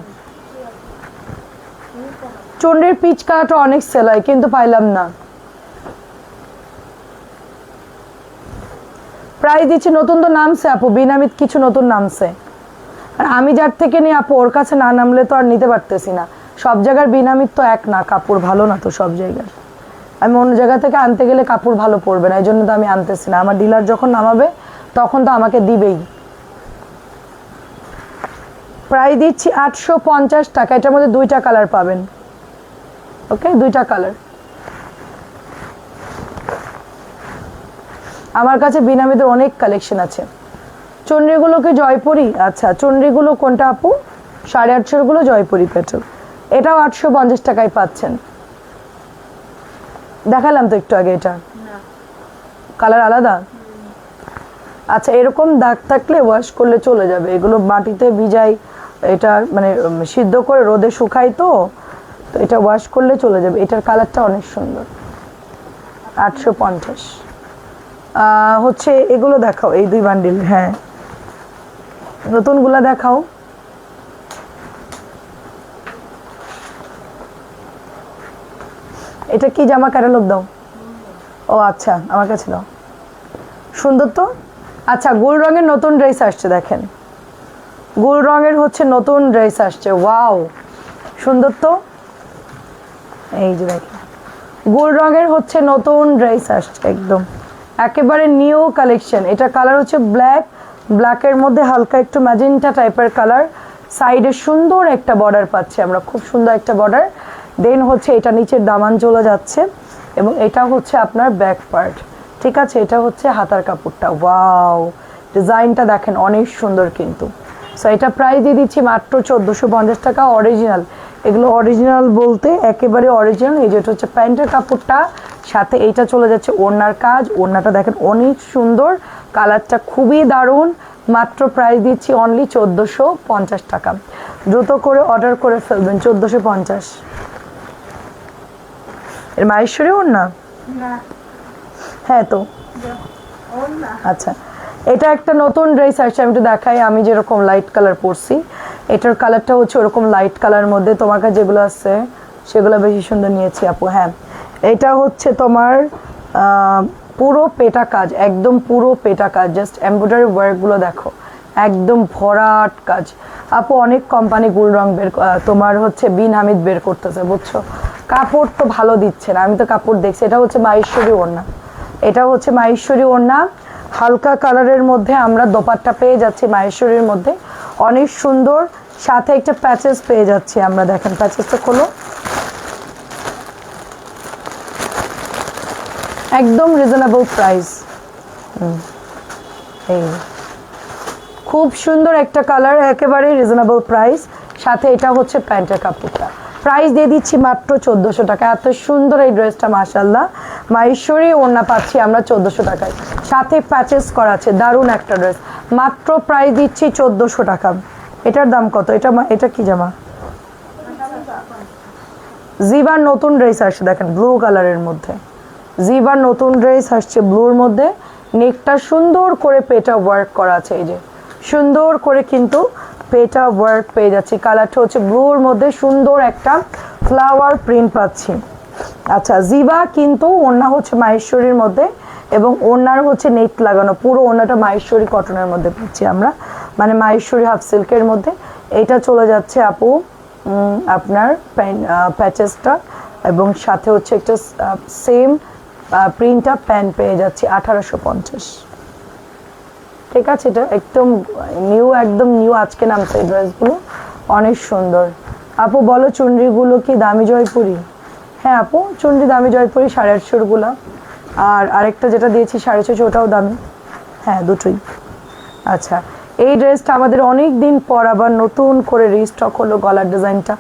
চুনরির পিচ কালারটা অনেক সেল হয়, কিন্তু পাইলাম না। প্রাইস দিচ্ছি, নতুন তো নামছে আপু, বিনামিত কিছু নতুন নামছে। আর আমি যার থেকে নিই আপু, ওর কাছে না নামলে তো আর নিতে পারতেছি না। সব জায়গার বিনামিত তো এক না, কাপড় ভালো না তো সব জায়গার। আমি অন্য জায়গা থেকে আনতে গেলে কাপড় ভালো পড়বে না, এই জন্য তো আমি আনতেছি না। আমার ডিলার যখন নামাবে তখন তো আমাকে দিবেই। প্রাইস দিচ্ছি 850 টাকা। এটার মধ্যে দুইটা কালার পাবেন, ওকে, দুইটা কালার। আমার কাছে বিনামিদের অনেক কালেকশন আছে। চুনরিগুলো কি জয়পুরি? আচ্ছা, চুনরিগুলো কোনটা আপু? 850 গুলো জয়পুরি পেট্রোল। এটাও 850 টাকায় পাচ্ছেন। দেখালাম তো একটু আগে, এটা কালার আলাদা। আচ্ছা, এরকম দাগ থাকলে ওয়াশ করলে চলে যাবে। এগুলো মাটিতে ভিজাই, এটা মানে সিদ্ধ করে রোদে শুকাই, তো এটা ওয়াশ করলে চলে যাবে। এটার কালারটা অনেক সুন্দর, 850 হচ্ছে। এগুলো দেখাও, এই দুই বান্ডিল, হ্যাঁ নতুনগুলা দেখাও। এটা কি জামা, ক্যাটালগ দাও। ও আচ্ছা, আমার কাছে দাও, সুন্দর তো। আচ্ছা, গোল রঙের নতুন ড্রেস আসছে, দেখেন গোল রঙের হচ্ছে নতুন ড্রেস আসছে, ওয়াও সুন্দর তো। এই যে দেখেন, গোল রঙের হচ্ছে নতুন ড্রেস আসছে, একদম একেবারে নিউ কালেকশন। এটা কালার হচ্ছে ব্ল্যাক, ব্ল্যাকের মধ্যে হালকা একটু ম্যাজেন্টা টাইপের কালার, সাইডে সুন্দর একটা বর্ডার পাচ্ছি আমরা, খুব সুন্দর একটা বর্ডার। দেন হচ্ছে এটা নিচের দামান চলে যাচ্ছে এবং এটা হচ্ছে আপনার ব্যাক পার্ট, ঠিক আছে। এটা হচ্ছে হাতার কাপড়টা, ওয়াও ডিজাইনটা দেখেন অনেক সুন্দর কিন্তু। সো এটা প্রাইস দিয়ে দিচ্ছি মাত্র 1450 টাকা অরিজিনাল। এগুলো অরিজিনাল বলতে একেবারে অরিজিনাল। এই যেটা হচ্ছে প্যান্টের কাপড়টা, সাথে এইটা চলে যাচ্ছে ওড়নার কাজ। ওড়নাটা দেখেন অনেক সুন্দর, কালারটা খুবই দারুণ। মাত্র প্রাইস দিচ্ছি অনলি 1450 টাকা। দ্রুত করে অর্ডার করে ফেলবেন। 1450 এর মাহেশ্বরী ওড়না, হ্যাঁ তো আচ্ছা। এটা একটা নতুন ড্রেস আসছে, আমি একটু দেখাই। আমি যেরকম লাইট কালার পরছি, এটার কালারটা হচ্ছে ওরকম লাইট কালার মধ্যে। তোমার কাছে যেগুলো আছে সেগুলো বেশি সুন্দর নিয়েছি আপু। হ্যাঁ, এটা হচ্ছে তোমার পুরো পেটা কাজ, একদম পুরো পেটা কাজ। জাস্ট এমব্রয়ডারি ওয়ার্কগুলো দেখো, একদম ভরাট কাজ আপু। অনেক কোম্পানি গুল রং তোমার হচ্ছে বিন হামিদ বের করতেছে, বুঝছো। কাপড় তো ভালো দিচ্ছে না, আমি তো কাপড় দেখছি। এটা হচ্ছে মাহেশ্বরী ওড়না, এটা হচ্ছে মাহেশ্বরী ওড়না। হালকা কালারের মধ্যে আমরা দোপাট্টা পেয়ে যাচ্ছি মাহেশ্বরীর মধ্যে, অনেক সুন্দর। সাথে একটা প্যাচেস পেয়ে যাচ্ছি আমরা, দেখেন প্যাচেসটা খোলো, একদম রিজনেবল প্রাইস। এই খুব সুন্দর একটা কালার, একেবারে রিজনেবল প্রাইস। সাথে এটা হচ্ছে প্যান্টের কাপড়টা, প্রাইস দিয়ে দিচ্ছি মাত্র 1400 টাকা। এত সুন্দর এই ড্রেসটা, মাশাআল্লাহ। মাহেশ্বরী ওড়না পাচ্ছি আমরা 1400 টাকায়, সাথে প্যাচেস করা আছে, দারুণ একটা ড্রেস। মাত্র প্রাইস দিচ্ছি 1400 টাকা। এটার দাম কত? এটা কি জামা? জিবার নতুন ড্রেস আসছে, দেখেন ব্লু কালারের মধ্যে। জিবার নতুন ড্রেস আসছে ব্লুর মধ্যে। নেকটা সুন্দর করে পেটা ওয়ার্ক করা আছে, এই যে সুন্দর করে কিন্তু পেটা ওয়ার্ক পেয়ে যাচ্ছি। কালারটা হচ্ছে ব্লুর মধ্যে সুন্দর একটা ফ্লাওয়ার প্রিন্ট পাচ্ছি। আচ্ছা, জিবা কিন্তু ওড়না হচ্ছে মাহেশ্বরীর মধ্যে এবং ওড়নার হচ্ছে নেট লাগানো, পুরো ওড়নাটা মাহেশ্বরী কটনের মধ্যে পাচ্ছি আমরা, মানে মাহেশ্বরী হাফ সিল্কের মধ্যে। এটা চলে যাচ্ছে আপু আপনার প্যাচেসটা এবং সাথে হচ্ছে একটা সেম প্রিন্টটা প্যান্ট পেয়ে যাচ্ছি 1850। ঠিক আছে, এটা একদম নিউ, একদম নিউ আজকে নামছে এই ড্রেসগুলো, অনেক সুন্দর। আপু বলো চুনরিগুলো কি দামি জয়পুরি? হ্যাঁ আপু, চুনরি দামি জয়পুরি 850 আর আরেকটা যেটা দিয়েছি 650 ওটাও দামি। হ্যাঁ, দুটোই। আচ্ছা, এই ড্রেসটা আমাদের অনেক দিন পর আবার নতুন করে রিস্টক হলো। গলার ডিজাইনটা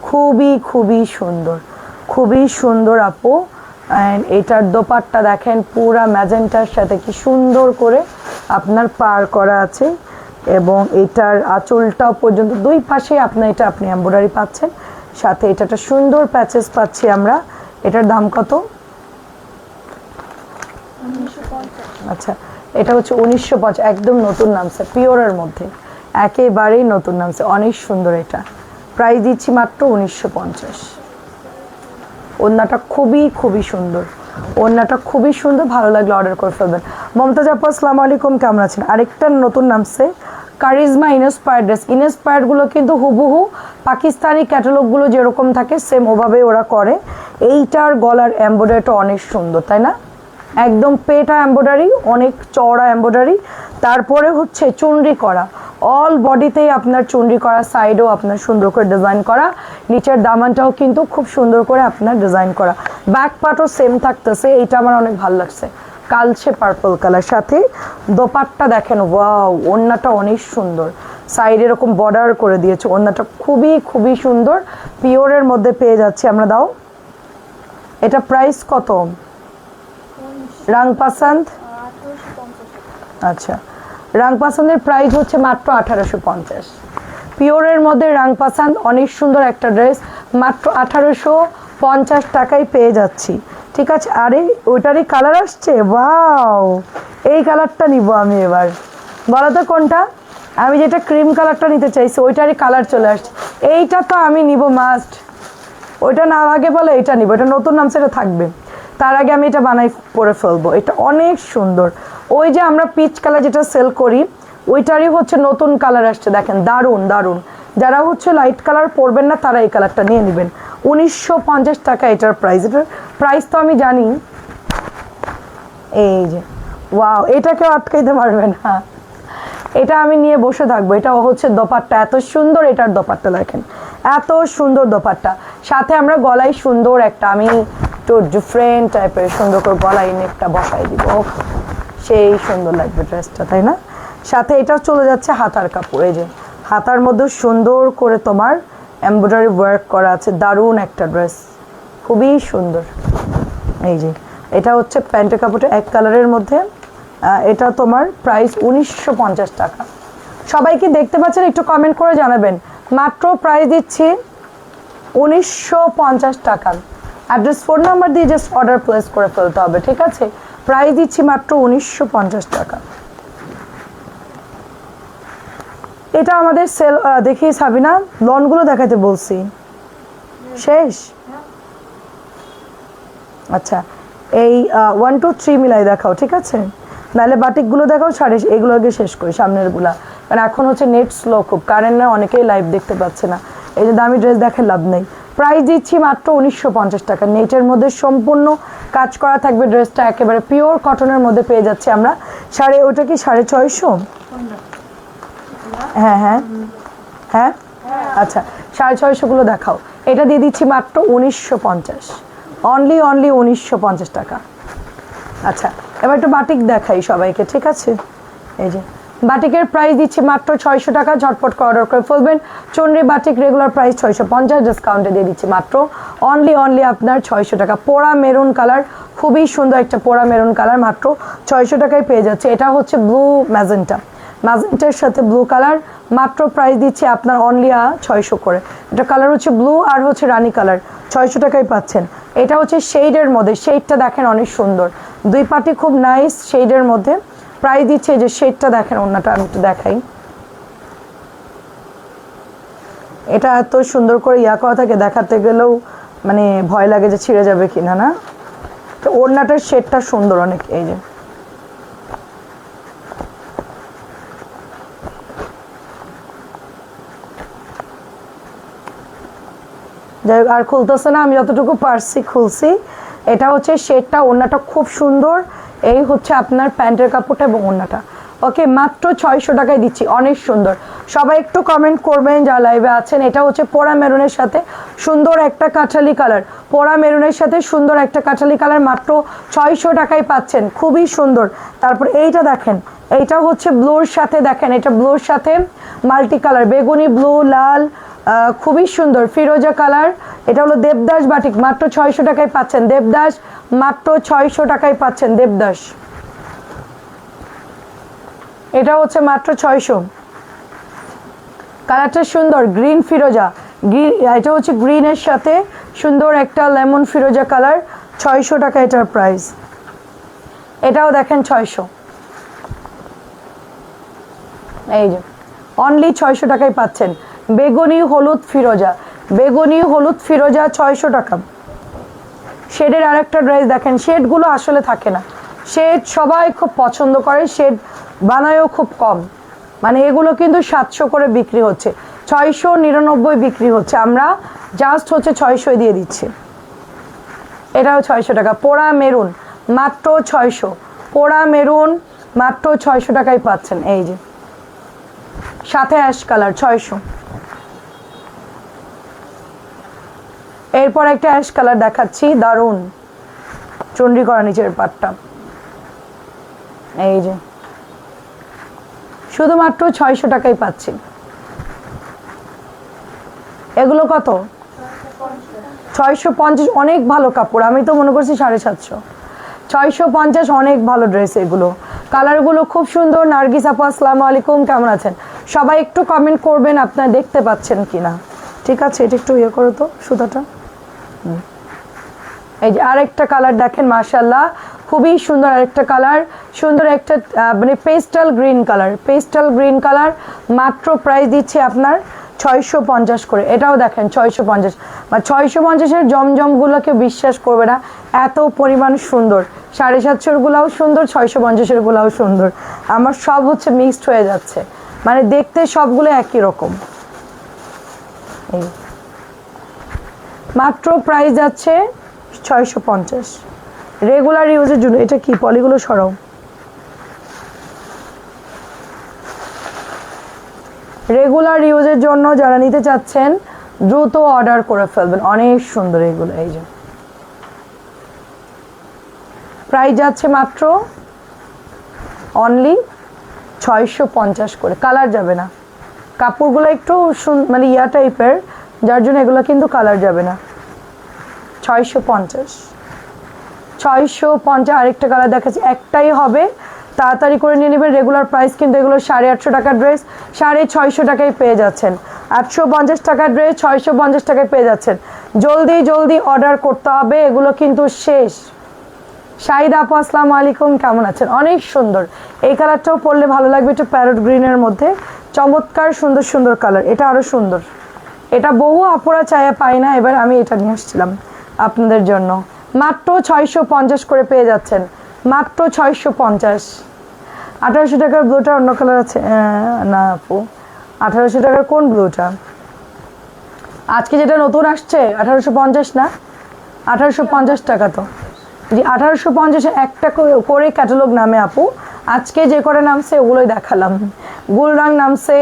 খুবই খুবই সুন্দর, খুবই সুন্দর আপু। অ্যান্ড এটার দোপাট্টা দেখেন পুরা ম্যাজেন্টার সাথে কি সুন্দর করে আপনার পার করা আছে এবং এটার আঁচলটাও পর্যন্ত দুই পাশে আপনি এমব্রয়ডারি পাচ্ছেন। সাথে এটা একটা সুন্দর প্যাচেস পাচ্ছি আমরা। এটার দাম কত? 1950। আচ্ছা, এটা হচ্ছে 1950, একদম নতুন নামছে, পিওরের মধ্যে একেবারেই নতুন নামছে, অনেক সুন্দর। এটা প্রাইস দিচ্ছি মাত্র 1950। ওড়নাটা খুবই খুবই সুন্দর, ওড়নাটা খুবই সুন্দর, ভালো লাগলে অর্ডার করে ফেলবেন। মমতাজ আপু আসসালামু আলাইকুম, কেমন আছেন? আরেকটা নতুন নামছে কারিজমা ইনস্পায়ার্ড ড্রেস। ইনস্পায়ার্ডগুলো কিন্তু হুবহু পাকিস্তানি ক্যাটালগুলো যেরকম থাকে সেম ওভাবে ওরা করে। এইটার গলার এমব্রয়ডারিটা অনেক সুন্দর, তাই না? একদম পেটা এমব্রয়ডারি, অনেক চওড়া এমব্রয়ডারি, তারপরে হচ্ছে চুনরি করা, অল বডিতেই আপনার চুনরি করা, সাইডেও আপনার সুন্দর করে ডিজাইন করা, নিচের দামানটাও কিন্তু খুব সুন্দর করে আপনার ডিজাইন করা, ব্যাক পার্টও সেম থাকতেছে। এইটা আমার অনেক ভালো লাগছে, কালচে পার্পল কালার। সাথে দোপাট্টা দেখেন, ওয়াও, ওড়নাটা অনেক সুন্দর, সাইড এরকম বর্ডার করে দিয়েছে। ওড়নাটা খুবই খুবই সুন্দর, পিওরের মধ্যে পেয়ে যাচ্ছি আমরা। দাও, এটা প্রাইস কত? রাং পাসান্দ, আচ্ছা, রাং পাসান্দের প্রাইস হচ্ছে মাত্র 1850। পিওরের মধ্যে রাং পাসান্দ, অনেক সুন্দর একটা ড্রেস, মাত্র 1850 টাকায় পেয়ে যাচ্ছি। ঠিক আছে, আরে ওইটারই কালার আসছে, ওয়াও, এই কালারটা নিব আমি এবার। বলো তো কোনটা? আমি যেটা ক্রিম কালারটা নিতে চাইছি ওইটারই কালার চলে আসছে, এইটা তো আমি নিব মাস্ট। ওইটা না আগে বলে এটা নিব, এটা নতুন নাম, সেটা থাকবে। তার আগে আমি এটা বানাই পরে ফেলবো। এটা অনেক সুন্দর, ওই যে আমরা পিচ কালার যেটা সেল করি ওইটারই হচ্ছে নতুন কালার আসছে, দেখেন দারুণ দারুণ। যারা হচ্ছে লাইট কালার পরবেন না তারা এই কালারটা নিয়ে নেবেন। 1950 টাকা এটার প্রাইস। এটার প্রাইস তো আমি জানি, এই যে ওয়াও, এটাকেও আটকাইতে পারবে না। এটা আমি নিয়ে বসে থাকবো। এটা হচ্ছে দোপাট্টা, এত সুন্দর এটার দোপাট্টা দেখেন, এত সুন্দর দোপাট্টা। সাথে আমরা গলায় সুন্দর একটা, আমি একটু ডিফারেন্ট টাইপের সুন্দর করে গলায় নেকটা বসাই দিব, সেই সুন্দর লাগবে ড্রেসটা, তাই না? সাথে এটা চলে যাচ্ছে হাতার কাপড়, এই যে হাতার মধ্যে সুন্দর করে তোমার এমব্রয়ডারি ওয়ার্ক করা আছে, দারুণ একটা ড্রেস, খুবই সুন্দর। এই যে এটা হচ্ছে প্যান্টের কাপড়টা এক কালারের মধ্যে, এটা তোমার প্রাইস 1950 টাকা। সবাই কি দেখতে পাচ্ছেন? একটু কমেন্ট করে জানাবেন। মাত্র প্রাইস দিচ্ছি 1950 টাকা। অ্যাড্রেস ফোন নাম্বার দিয়ে জাস্ট অর্ডার প্লেস করে ফেলতে হবে, ঠিক আছে? প্রাইস দিচ্ছি মাত্র 1950 টাকা। এটা আমাদের সেল, দেখি সাবিনা লনগুলো দেখাতে বলছি, শেষ? আচ্ছা, এই 1 2 3 মিলাই দেখাও, ঠিক আছে? নাহলে বাটিকগুলো দেখাও, এগুলো আগে শেষ করি, সামনেরগুলা, কারণ এখন হচ্ছে নেট স্লো, খুব কারেন্ট না, অনেকেই লাইভ দেখতে পাচ্ছে না, এই যে দামি ড্রেস দেখে লাভ নেই। প্রাইস দিচ্ছি মাত্র 1950 টাকা। নেটের মধ্যে সম্পূর্ণ কাজ করা থাকবে, ড্রেসটা একেবারে পিওর কটনের মধ্যে পেয়ে যাচ্ছি আমরা। ওটা কি 650? হ্যাঁ হ্যাঁ হ্যাঁ, আচ্ছা 650 গুলো দেখাও। এটা দিয়ে দিচ্ছি মাত্র 1950, অনলি 1950 টাকা। আচ্ছা, এবার একটু বাটিক দেখাই সবাইকে, ঠিক আছে? এই যে বাটিকের প্রাইস দিচ্ছি মাত্র 600 টাকা, ঝটপট করে অর্ডার করে ফেলবেন। চুনরি বাটিক রেগুলার প্রাইস 650, ডিসকাউন্টে দিয়ে দিচ্ছি মাত্র অনলি আপনার 600 টাকা। পোড়া মেরুন কালার, খুবই সুন্দর একটা পোড়া মেরুন কালার, মাত্র 600 টাকায় পেয়ে যাচ্ছে। এটা হচ্ছে ব্লু ম্যাজেন্টা, ম্যাজেন্টার সাথে ব্লু কালার, মাত্র প্রাইস দিচ্ছি আপনার অনলি 600 করে। এটা কালার হচ্ছে ব্লু আর হচ্ছে রানী কালার, 600 টাকায় পাচ্ছেন। এটা হচ্ছে শেডের মধ্যে, শেডটা দেখেন অনেক সুন্দর, দুই পাটি খুব নাইস শেডের মধ্যে। প্রাইস দিচ্ছে যে শেডটা দেখেন, অন্যটা আমি একটু দেখাই, এটা এত সুন্দর করে করা থাকে, দেখাতে গেলেও মানে ভয় লাগে যে ছিঁড়ে যাবে কিনা, না? তো ওড়নাটার শেডটা সুন্দর অনেক, এই যে যাই হোক আর খুলতেছে না, আমি যতটুকু পারছি খুলছি। এটা হচ্ছে শেডটা, ওড়নাটা খুব সুন্দর, এই হচ্ছে আপনার প্যান্টের কাপড়টা এবং ওড়নাটা। ওকে, মাত্র 600 টাকায় দিচ্ছি, অনেক সুন্দর। সবাই একটু কমেন্ট করবেন যারা লাইভে আছেন। এটা হচ্ছে পোড়া মেরুনের সাথে সুন্দর একটা কাঠালি কালার, পোড়া মেরুনের সাথে সুন্দর একটা কাঠালি কালার, মাত্র 600 টাকায় পাচ্ছেন, খুবই সুন্দর। তারপর এইটা দেখেন, এইটা হচ্ছে ব্লুর সাথে, দেখেন এটা ব্লুর সাথে মাল্টি কালার, বেগুনি, ব্লু, লাল, খুবই সুন্দর ফিরোজা কালার। এটা হলো দেবদাস বাটিক, মাত্র 600 টাকায় পাচ্ছেন। দেবদাস মাত্র 600 টাকায় পাচ্ছেন দেবদাস, এটা হচ্ছে মাত্র 600। কালারটা সুন্দর, গ্রিন ফিরোজা, এটা হচ্ছে গ্রিনের সাথে সুন্দর একটা লেমন ফিরোজা কালার, 600 টাকা এটার প্রাইস। এটাও দেখেন 600, এই যে অনলি 600 টাকায় পাচ্ছেন। বেগুনি হলুদ ফিরোজা, বেগুনি হলুদ ফিরোজা 600 টাকা। শেডের আরেকটা ড্রেস দেখেন, শেডগুলো আসলে থাকে না, শেড সবাই খুব পছন্দ করে, শেড বানায়ও খুব কম, মানে এগুলো কিন্তু 700 করে বিক্রি হচ্ছে, 699 বিক্রি হচ্ছে, আমরা জাস্ট হচ্ছে 600 দিয়ে দিচ্ছি। এটাও 600 টাকা। পোড়া মেরুন মাত্র 600, পোড়া মেরুন মাত্র 600 টাকায় পাচ্ছেন, এই যে সাথে অ্যাশ কালার 600। এরপর একটা অ্যাশ কালার দেখাচ্ছি, দারুন চন্ডি করা নিচের পাটটা, এই যে শুধুমাত্র 600 টাকায় পাচ্ছি। এগুলো কত? 650, অনেক ভালো কাপড়, আমি তো মনে করছি 750। 650 অনেক ভালো ড্রেস এগুলো, কালারগুলো খুব সুন্দর। নার্গিস আপা আসসালামু আলাইকুম, কেমন আছেন? সবাই একটু কমেন্ট করবেন আপনারা দেখতে পাচ্ছেন কিনা, ঠিক আছে? এটা একটু করো তো সুতাটা। এই যে আরেকটা কালার দেখেন, মাশাআল্লাহ খুবই সুন্দর আরেকটা কালার, সুন্দর একটা মানে pastel green colour, pastel green colour, মাত্র প্রাইস দিচ্ছে আপনার 650 করে। এটাও দেখেন 650, বা 650-এর জমজমগুলোকে বিশ্বাস করবে না, এত পরিমাণ সুন্দর। 750-এর গুলাও সুন্দর, 650-এর গুলাও সুন্দর, আমার সব হচ্ছে মিক্সড হয়ে যাচ্ছে, মানে দেখতে সবগুলো একই রকম। এই মাত্র প্রাইস যাচ্ছে 650 রেগুলার ইউজের জন্য। এটা কি পলিগুলো সরাও, রেগুলার ইউজের জন্য যারা নিতে চাচ্ছেন দ্রুত অর্ডার করে ফেলবেন। অনেক সুন্দর এগুলো। এই যে প্রাইস যাচ্ছে মাত্র অনলি 650 করে। কালার যাবে না, কাপড়গুলো একটু মানে ইয়া টাইপের, যার জন্য এগুলো কিন্তু কালার যাবে না। 650 আরেকটা কালার দেখাচ্ছি, একটাই হবে, তাড়াতাড়ি করে নিয়ে নেবেন। রেগুলার প্রাইস কিন্তু এগুলো 850 টাকার ড্রেস 650 টাকায় পেয়ে যাচ্ছেন। 850 টাকার ড্রেস 650 টাকায় পেয়ে যাচ্ছেন। জলদি জলদি অর্ডার করতে হবে, এগুলো কিন্তু শেষ। শাহিদ আপু আসসালামু আলাইকুম, কেমন আছেন? অনেক সুন্দর এই কালারটাও পরলে ভালো লাগবে, একটু প্যারট গ্রিনের মধ্যে চমৎকার সুন্দর সুন্দর কালার। এটা আরও সুন্দর, এটা বহু আপুরা চায়া পায় না, এবার আমি এটা নিয়ে আসছিলাম আপনাদের জন্য। মাত্র 650 করে পেয়ে যাচ্ছেন, মাত্র 650। 1800 টাকার ব্লুটা অন্য কালার আছে না আপু, 1800 টাকার কোন ব্লুটা? আজকে যেটা নতুন আসছে 1850 না, 1850 টাকা তো জি। 1850 একটা করে ক্যাটালগ নামে আপু, আজকে যে করে নামছে ওগুলোই দেখালাম। গুলরাং নামছে,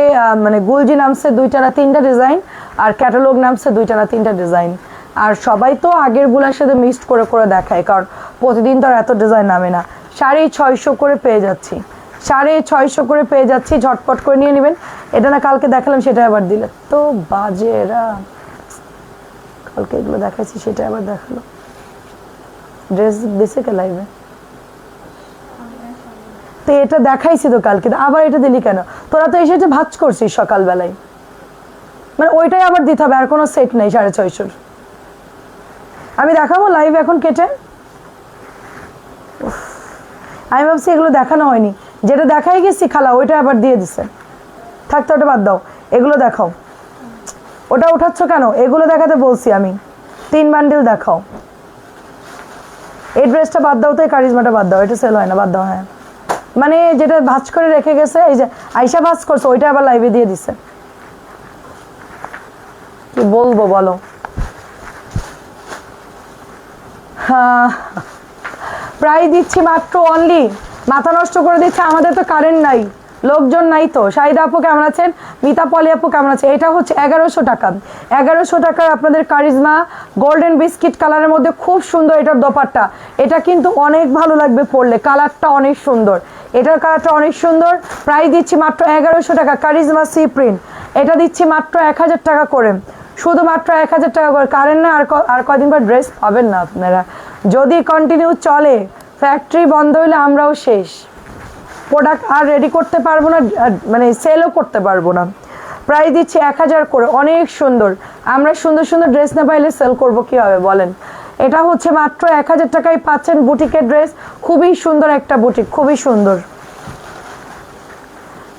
মানে গুলজি নামছে 2টা না 3টা ডিজাইন, আর ক্যাটালগ নামছে 2টা না 3টা ডিজাইন। আর সবাই তো আগেরগুলোর সাথে মিক্সড করে করে দেখায়, কারণ প্রতিদিন তো আর এত ডিজাইন নামে না। 650 করে পেয়ে যাচ্ছি, 650 করে পেয়ে যাচ্ছি, ঝটপট করে নিয়ে নেবেন। এটা না কালকে দেখালাম, সেটা আবার দিলে তো বাজে এরা। কালকে এগুলো দেখাচ্ছি, সেটা আবার দেখালো। ড্রেস দিছে কে লাইভে? তো এটা দেখাইছি তো কালকে, আবার এটা দিলি কেন? তোরা তো এসে যে ভাজ করছিস সকালবেলায়, মানে ওইটাই আবার দিতে হবে, আর কোনো সেট নেই 650। আমি দেখাবো লাইভ এখন কেটে। আমি ভাবছি এগুলো দেখানো হয়নি, যেটা দেখাই গেছি খালা ওইটা আবার দিয়ে দিছে। থাকতো ওটা বাদ দাও, এগুলো দেখাও। ওটা উঠাচ্ছ কেন? এগুলো দেখাতে বলছি আমি, 3 বান্ডিল দেখাও। এই ড্রেসটা বাদ দাও তো, এই কারিজমাটা বাদ দাও, এটা সেল হয় না, বাদ দাও। হ্যাঁ মানে যেটা ভাজ করে রেখে গেছে, এই যে আয়শা ভাজ করছে ওইটা আবার লাইভে দিয়ে দিছে। কি বলবো বলো? হ্যাঁ প্রায় দিচ্ছি মাত্র অনলি, মাথা নষ্ট করে দিচ্ছে, আমাদের তো কারেন্ট নাই, লোকজন নাই তো। শাহিদা আপু কেমন আছেন? মিতা পলি আপু কেমন আছে? এটা হচ্ছে 1100 টাকা, 1100 টাকার আপনাদের কারিজমা গোল্ডেন বিস্কিট কালারের মধ্যে খুব সুন্দর এটার দোপাট্টা। এটা কিন্তু অনেক ভালো লাগবে পরলে, কালারটা অনেক সুন্দর, এটার কালারটা অনেক সুন্দর। প্রাইস দিচ্ছি মাত্র 1100 টাকা, কারিজমা সি প্রিন্ট। এটা দিচ্ছি মাত্র 1000 টাকা করে, শুধুমাত্র 1000 টাকা করে। কারেন্ট না, আর কয়দিন পর ড্রেস পাবেন না আপনারা। যদি কন্টিনিউ চলে, ফ্যাক্টরি বন্ধ হইলে আমরাও শেষ, প্রোডাক্ট আর রেডি করতে পারবো না, মানে সেলও করতে পারবো না। প্রাইস দিচ্ছি 1000 করে, অনেক সুন্দর। আমরা সুন্দর সুন্দর ড্রেস না পাইলে সেল করবো কীভাবে বলেন? এটা হচ্ছে মাত্র 1000 টাকায় পাচ্ছেন বুটিকের ড্রেস, খুবই সুন্দর একটা বুটিক, খুবই সুন্দর।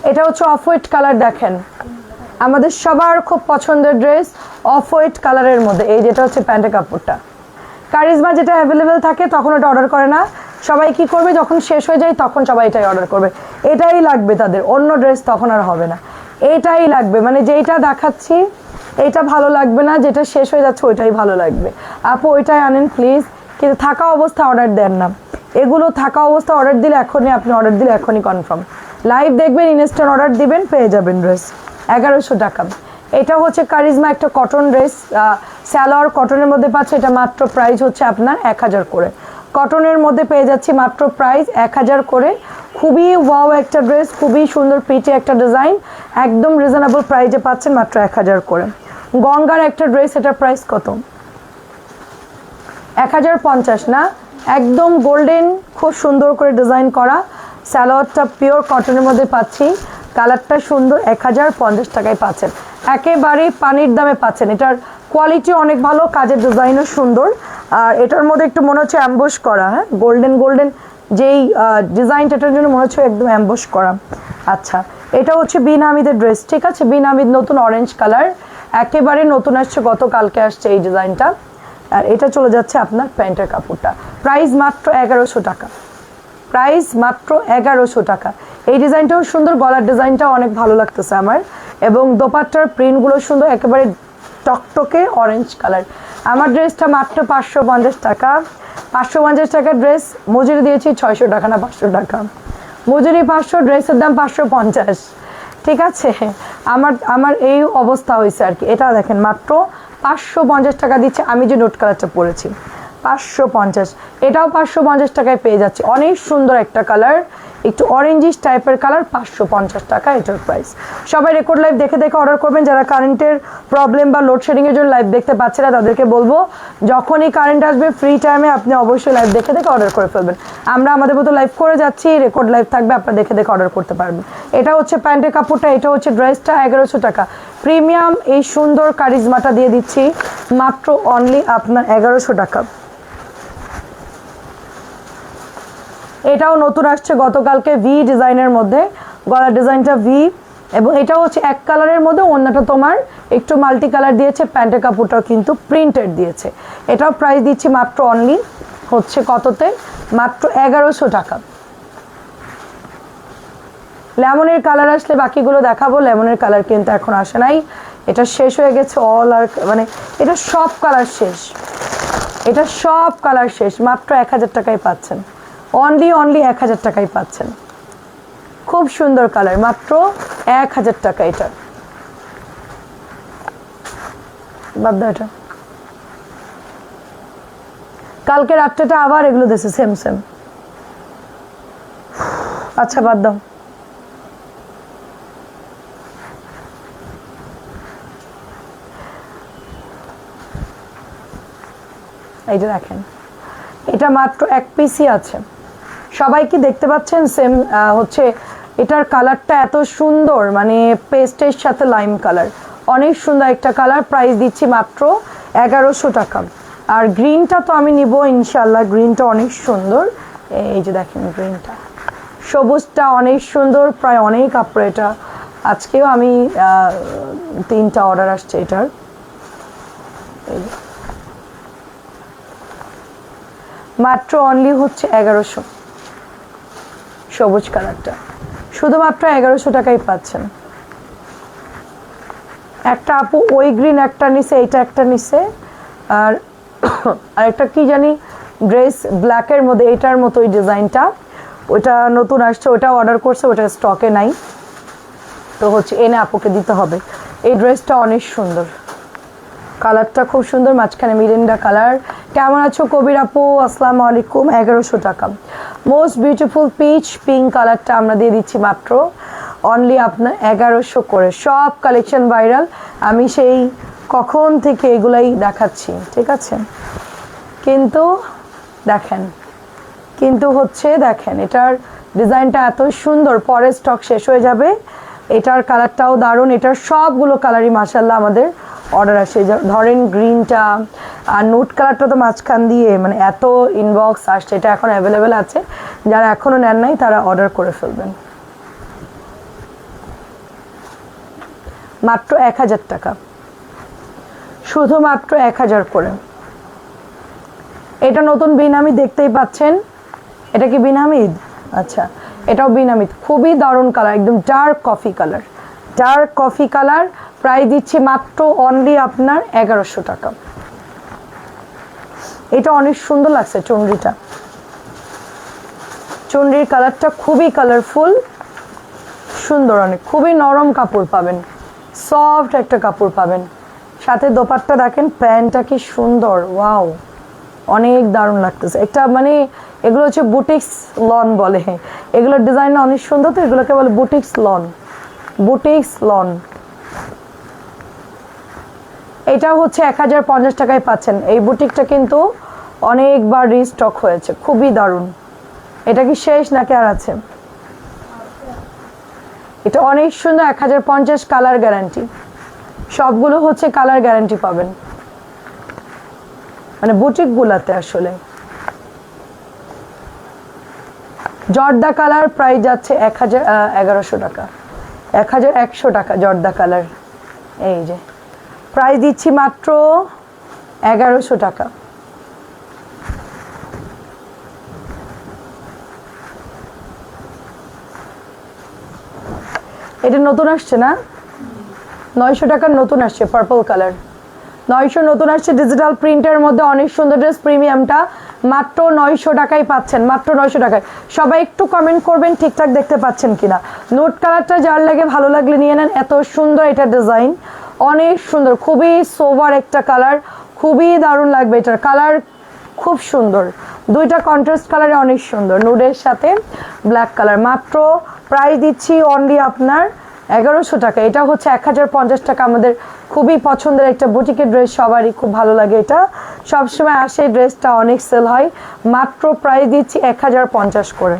এটা হচ্ছে অফ হোয়াইট কালার, দেখেন আমাদের সবার খুব পছন্দের ড্রেস অফ হোয়াইট কালারের মধ্যে। এই যেটা হচ্ছে প্যান্টের কাপড়টা, কারিজমা যেটা অ্যাভেলেবেল থাকে তখন ওটা অর্ডার করে না, সবাই কি করবে যখন শেষ হয়ে যায় তখন সবাই এটাই অর্ডার করবে, এটাই লাগবে তাদের, অন্য ড্রেস তখন আর হবে না, এটাই লাগবে। মানে যেইটা দেখাচ্ছি এইটা ভালো লাগবে না, যেটা শেষ হয়ে যাচ্ছে ওইটাই ভালো লাগবে। আপু ওইটাই আনেন প্লিজ, কিন্তু থাকা অবস্থা অর্ডার দেন না, এগুলো থাকা অবস্থা অর্ডার দিলে এখনই, আপনি অর্ডার দিলে এখনই কনফার্ম। লাইভ দেখবেন, ইনস্ট্যান্ট অর্ডার দিবেন, পেয়ে যাবেন ড্রেস 1100 টাকা। এটা হচ্ছে কারিজমা একটা কটন ড্রেস, স্যালোয়ার কটনের মধ্যে পাচ্ছে, এটা মাত্র প্রাইস হচ্ছে আপনার 1000 করে। কটনের মধ্যে পেয়ে যাচ্ছি মাত্র প্রাইস 1000 করে। খুবই ওয়াও একটা ড্রেস, খুবই সুন্দর পিচে একটা ডিজাইন, একদম রিজনেবল প্রাইসে পাচ্ছেন মাত্র 1000 করে। গঙ্গার একটা ড্রেস, এটার প্রাইস কত? 1050 না, একদম গোল্ডেন, খুব সুন্দর করে ডিজাইন করা, স্যালোয়ারটা পিওর কটনের মধ্যে পাচ্ছি, কালারটা সুন্দর, 1050 টাকায় পাচ্ছেন, একেবারে পানির দামে পাচ্ছেন। এটার কোয়ালিটি অনেক ভালো, কাজের ডিজাইনও সুন্দর, আর এটার মধ্যে একটু মনে হচ্ছে অ্যাম্বস করা, হ্যাঁ গোল্ডেন গোল্ডেন যেই ডিজাইনটা, এটার জন্য মনে হচ্ছে একদম অ্যাম্বস করা। আচ্ছা এটা হচ্ছে বিন হামিদের ড্রেস, ঠিক আছে, বিন হামিদ নতুন অরেঞ্জ কালার, একেবারে নতুন আসছে, গতকালকে আসছে এই ডিজাইনটা। আর এটা চলে যাচ্ছে আপনার প্যান্টের কাপড়টা, প্রাইস মাত্র 1100 টাকা, প্রাইস মাত্র 1100 টাকা। এই ডিজাইনটাও সুন্দর, গলার ডিজাইনটাও অনেক ভালো লাগতেছে আমার, এবং দোপাট্টার প্রিন্টগুলো সুন্দর, একেবারে টকটকে অরেঞ্জ কালার। আমার ড্রেসটা মাত্র 550 টাকা, 550 টাকার ড্রেস, মজুরি দিয়েছি 600 টাকা না 500 টাকা, মজুরি 500, ড্রেসের দাম 550, ঠিক আছে। আমার আমার এই অবস্থা হয়েছে আর কি। এটা দেখেন মাত্র 550 টাকা দিচ্ছে। আমি যে নোট কালারটা পরেছি 550, এটাও 550 টাকায় পেয়ে যাচ্ছে। অনেক সুন্দর একটা কালার, একটু অরেঞ্জিশ টাইপের কালার, 550 টাকা এটার প্রাইস। সবাই রেকর্ড লাইভ দেখে দেখে অর্ডার করবেন। যারা কারেন্টের প্রবলেম বা লোডশেডিংয়ের জন্য লাইভ দেখতে পাচ্ছে না তাদেরকে বলবো যখনই কারেন্ট আসবে ফ্রি টাইমে আপনি অবশ্যই লাইভ দেখে দেখে অর্ডার করে ফেলবেন। আমরা আমাদের মতো লাইভ করে যাচ্ছি, রেকর্ড লাইভ থাকবে, আপনারা দেখে দেখে অর্ডার করতে পারবেন। এটা হচ্ছে প্যান্টের কাপড়টা, এটা হচ্ছে ড্রেসটা 1100 টাকা। প্রিমিয়াম এই সুন্দর কারিজমাটা দিয়ে দিচ্ছি মাত্র অনলি আপনার 1100 টাকা। এটাও নতুন আসছে গতকালকে, ভি ডিজাইনের মধ্যে, গলার ডিজাইনটা ভি, এবং এটাও হচ্ছে এক কালারের মধ্যে, অন্যটা তোমার একটু মাল্টি কালার দিয়েছে, প্যান্টের কাপড়টাও কিন্তু প্রিন্টেড দিয়েছে। এটাও প্রাইস দিচ্ছি মাত্র অনলি হচ্ছে কততে, মাত্র 1100 টাকা। লেমনের কালার আসলে বাকিগুলো দেখাবো, লেমনের কালার কিন্তু এখন আসে নাই, এটা শেষ হয়ে গেছে। অল আর মানে এটা সব কালার শেষ, এটা সব কালার শেষ। মাত্র 1000 টাকায় পাচ্ছেন, অনলি 1000 টাকায় পাচ্ছেন। খুব সুন্দর কালার, মাত্র 1000 টাকা। এটা বাদ দাও, এটা কালকে রাত্রেটা আবার এগুলো দিয়েছে সেম সেম। আচ্ছা বাদ দাও। এই যে দেখেন, এটা মাত্র এক পিসই আছে। সবাই কি দেখতে পাচ্ছেন সেম হচ্ছে এটার কালারটা এত সুন্দর, মানে পেস্টের সাথে লাইম কালার, অনেক সুন্দর একটা কালার। প্রাইস দিচ্ছি মাত্র 1100 টাকা। আর গ্রিনটা তো আমি নিব ইনশাল্লাহ, গ্রিনটা অনেক সুন্দর। এই যে দেখেন গ্রিনটা, সবুজটা অনেক সুন্দর, প্রায় অনেক কাপড়। এটা আজকেও আমি 3টা অর্ডার আসছে এটার। মাত্র অনলি হচ্ছে 1100, সবুজ কালারটা শুধুমাত্র 1100 টাকায় পাচ্ছেন। একটা আপু ওই গ্রিন একটা নিছে, এইটা একটা নিছে, আর আরেকটা কি জানি ড্রেস ব্ল্যাকের মধ্যে, এটার মতো ওই ডিজাইনটা, ওটা নতুন আসছে, ওটা অর্ডার করছে, ওটা স্টকে নাই, তো হচ্ছে এনে আপুকে দিতে হবে। এই ড্রেসটা অনেক সুন্দর, কালারটা খুব সুন্দর, মাঝখানে মিরিন্ডা কালার। কেমন আছো কবির আপু? আসসালামু আলাইকুম। 1100 টাকা। মোস্ট বিউটিফুল পিচ পিঙ্ক কালারটা আমরা দিয়ে দিচ্ছি মাত্র অনলি আপনার 1100 করে। সব কালেকশন ভাইরাল, আমি সেই কখন থেকে এগুলাই দেখাচ্ছি, ঠিক আছে? কিন্তু দেখেন, কিন্তু হচ্ছে দেখেন এটার ডিজাইনটা এত সুন্দর, পরে স্টক শেষ হয়ে যাবে। এটার কালারটাও দারুণ, এটার সবগুলো কালারই মাশাআল্লাহ আমাদের অর্ডার আসে। ধরেন গ্রিনটা আর নোট কালারটা তো মাঝখান দিয়ে মানে এত ইনবক্স আসছে, এটা এখন অ্যাভেলেবেল আছে, যারা এখনও নেন নাই তারা অর্ডার করে ফেলবেন। মাত্র 1000 টাকা, শুধুমাত্র 1000 করে। এটা নতুন বিনামি দেখতেই পাচ্ছেন, এটা কি বিনামিদ? আচ্ছা, এটাও বিনামিদ, খুবই দারুণ কালার, একদম dark coffee colour, dark coffee colour. Price দিচ্ছি মাত্র অনলি আপনার 1100 টাকা। এটা অনেক সুন্দর লাগছে চুনরিটা, চুনরির কালারটা খুবই কালারফুল, সুন্দর, অনেক খুবই নরম কাপড় পাবেন, সফট একটা কাপড় পাবেন। সাথে দোপাট্টা দেখেন, প্যান্টটা কি সুন্দর, ওয়াও, অনেক দারুণ লাগতেছে। একটা মানে এগুলো হচ্ছে বুটিক্স লন বলে, এগুলোর ডিজাইনটা অনেক সুন্দর, তো এগুলোকে বলে বুটিক্স লন, বুটিক্স লন। এটাও হচ্ছে 1050 টাকায় পাচ্ছেন। এই বুটিকটা কিন্তু অনেকবার রিস্টক হয়েছে, খুবই দারুণ। এটা কি শেষ নাকি আর আছে? এটা অনেক সুন্দর, 1050, কালার গ্যারান্টি, সবগুলো হচ্ছে কালার গ্যারান্টি পাবেন, মানে বুটিক গুলাতে আসলে। জর্দা কালার প্রাইস যাচ্ছে 1100 টাকা, 1100 টাকা জর্দা কালার। এই যে প্রাইস দিচ্ছি মাত্র 1100 টাকা। এটা নতুন আসছে না, 900 টাকার নতুন আসছে, পার্পল কালার, 900 নতুন আসছে, ডিজিটাল প্রিন্টের মধ্যে অনেক সুন্দর ড্রেস। প্রিমিয়ামটা মাত্র 900 টাকায় পাচ্ছেন, মাত্র 900 টাকায়। সবাই একটু কমেন্ট করবেন ঠিকঠাক দেখতে পাচ্ছেন কিনা। নোট কালারটা যার লাগে ভালো লাগলে নিয়ে নেন, এত সুন্দর এটা ডিজাইন, অনেক সুন্দর, খুবই সোভার একটা কালার, খুবই দারুণ লাগবে এটার কালার, খুব সুন্দর, দুইটা কন্ট্রাস্ট কালারে অনেক সুন্দর, নুডের সাথে ব্ল্যাক কালার। মাত্র প্রাইস দিচ্ছি অনলি আপনার 1100 টাকা। এটা হচ্ছে 1050 টাকা। আমাদের খুবই পছন্দের একটা বুটিকের ড্রেস, সবারই খুব ভালো লাগে, এটা সবসময় আসে, ড্রেসটা অনেক সেল হয়। মাত্র প্রাইস দিচ্ছি 1050 করে।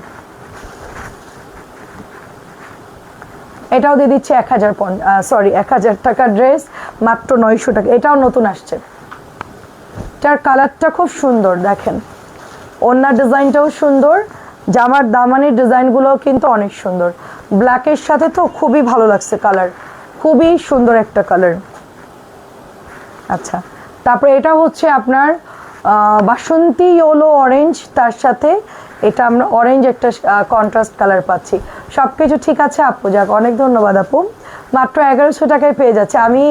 এটাও দিয়ে দিচ্ছি 1000 টাকার ড্রেস, মাত্র 900 টাকা। এটাও নতুন আসছে, এটার কালারটা খুব সুন্দর, দেখেন ওড়নার ডিজাইনটাও সুন্দর, জামার দামানের ডিজাইনগুলোও কিন্তু অনেক সুন্দর, ব্ল্যাকের সাথে তো খুবই ভালো লাগছে কালার, খুবই সুন্দর একটা কালার। আচ্ছা, তারপরে এটা হচ্ছে আপনার বাসন্তী ইয়েলো অরেঞ্জ, তার সাথে এটা আমরা অরেঞ্জ একটা কন্ট্রাস্ট কালার পাচ্ছি। সব কিছু ঠিক আছে আপু, যাক অনেক ধন্যবাদ আপু। মাত্র 1100 টাকায় পেয়ে যাচ্ছে। আমি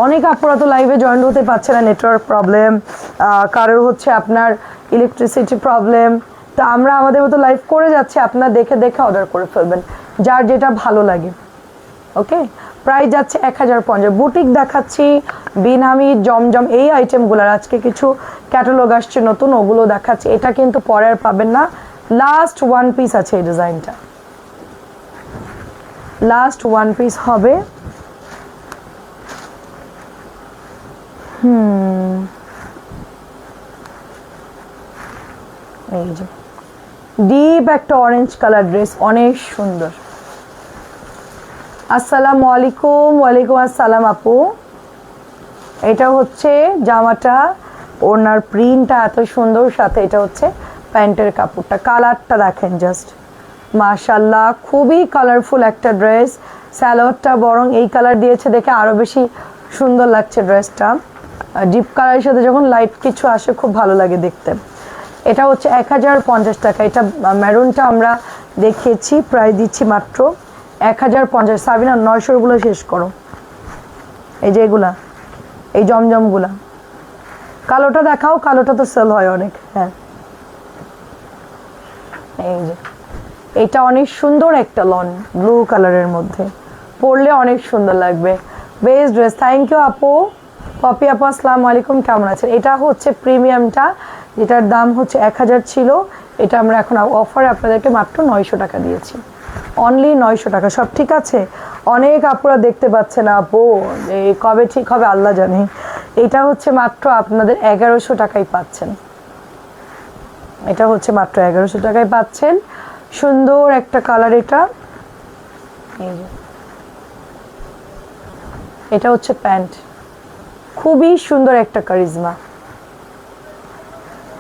অনেক আপুরা তো লাইভে জয়েন হতে পারছে না, নেটওয়ার্ক প্রবলেম, কারোর হচ্ছে আপনার ইলেকট্রিসিটি প্রবলেম, তো আমরা আমাদের মতো লাইভ করে যাচ্ছি, আপনার দেখে দেখে অর্ডার করে ফেলবেন যার যেটা ভালো লাগে। ওকে, প্রাইস যাচ্ছে 1050। বুটিক দেখাচ্ছি, বিনামি, জমজম, এই আইটেমগুলোর আজকে কিছু ক্যাটালগ আসছে নতুন, ওগুলো দেখাচ্ছি। এটা কিন্তু পরে আর পাবেন না, লাস্ট ওয়ান পিস আছে এই ডিজাইনটা, লাস্ট ওয়ান পিস হবে। এই যে ডিপ একটা অরেঞ্জ কালার ড্রেস, অনেক সুন্দর। আসসালামু আলাইকুম। ওয়ালাইকুম আসসালাম আপু। এটা হচ্ছে জামাটা, ওনার প্রিন্টটা এত সুন্দর, সাথে এটা হচ্ছে প্যান্টের কাপড়টা, কালারটা দেখেন জাস্ট মাশাআল্লাহ, খুবই কালারফুল একটা ড্রেস। স্যালোয়ারটা বরং এই কালার দিয়েছে দেখে আরও বেশি সুন্দর লাগছে ড্রেসটা, ডিপ কালারের সাথে যখন লাইট কিছু আসে খুব ভালো লাগে দেখতে। এটা হচ্ছে 1050 টাকা। এটা মেরুনটা আমরা দেখিয়েছি, প্রায় দিচ্ছি মাত্র 1050। সাবিনা 900গুলো শেষ করো, এই যে এগুলা, এই জমজমগুলা, কালোটা দেখাও, কালোটা তো সেল হয় অনেক। হ্যাঁ, এই যে এটা অনেক সুন্দর একটা লন ব্লু কালারের মধ্যে, পরলে অনেক সুন্দর লাগবে, বেস্ট ড্রেস। থ্যাংক ইউ আপু। পপি আপু আসসালামু আলাইকুম, কেমন আছেন? এটা হচ্ছে প্রিমিয়ামটা, যেটার দাম হচ্ছে 1000 ছিল, এটা আমরা এখন অফারে আপনাদেরকে মাত্র 900 টাকা দিয়েছি, অনলি 900 টাকা। সব ঠিক আছে? অনেক আপুরা দেখতে পাচ্ছে না আপু, এই কবে ঠিক হবে আল্লাহ জানে। এটা হচ্ছে মাত্র আপনাদের 1100 টাকায় পাচ্ছেন, এটা হচ্ছে মাত্র 1100 টাকায় পাচ্ছেন। সুন্দর একটা কালার এটা, এই যে এটা হচ্ছে প্যান্ট, খুবই সুন্দর একটা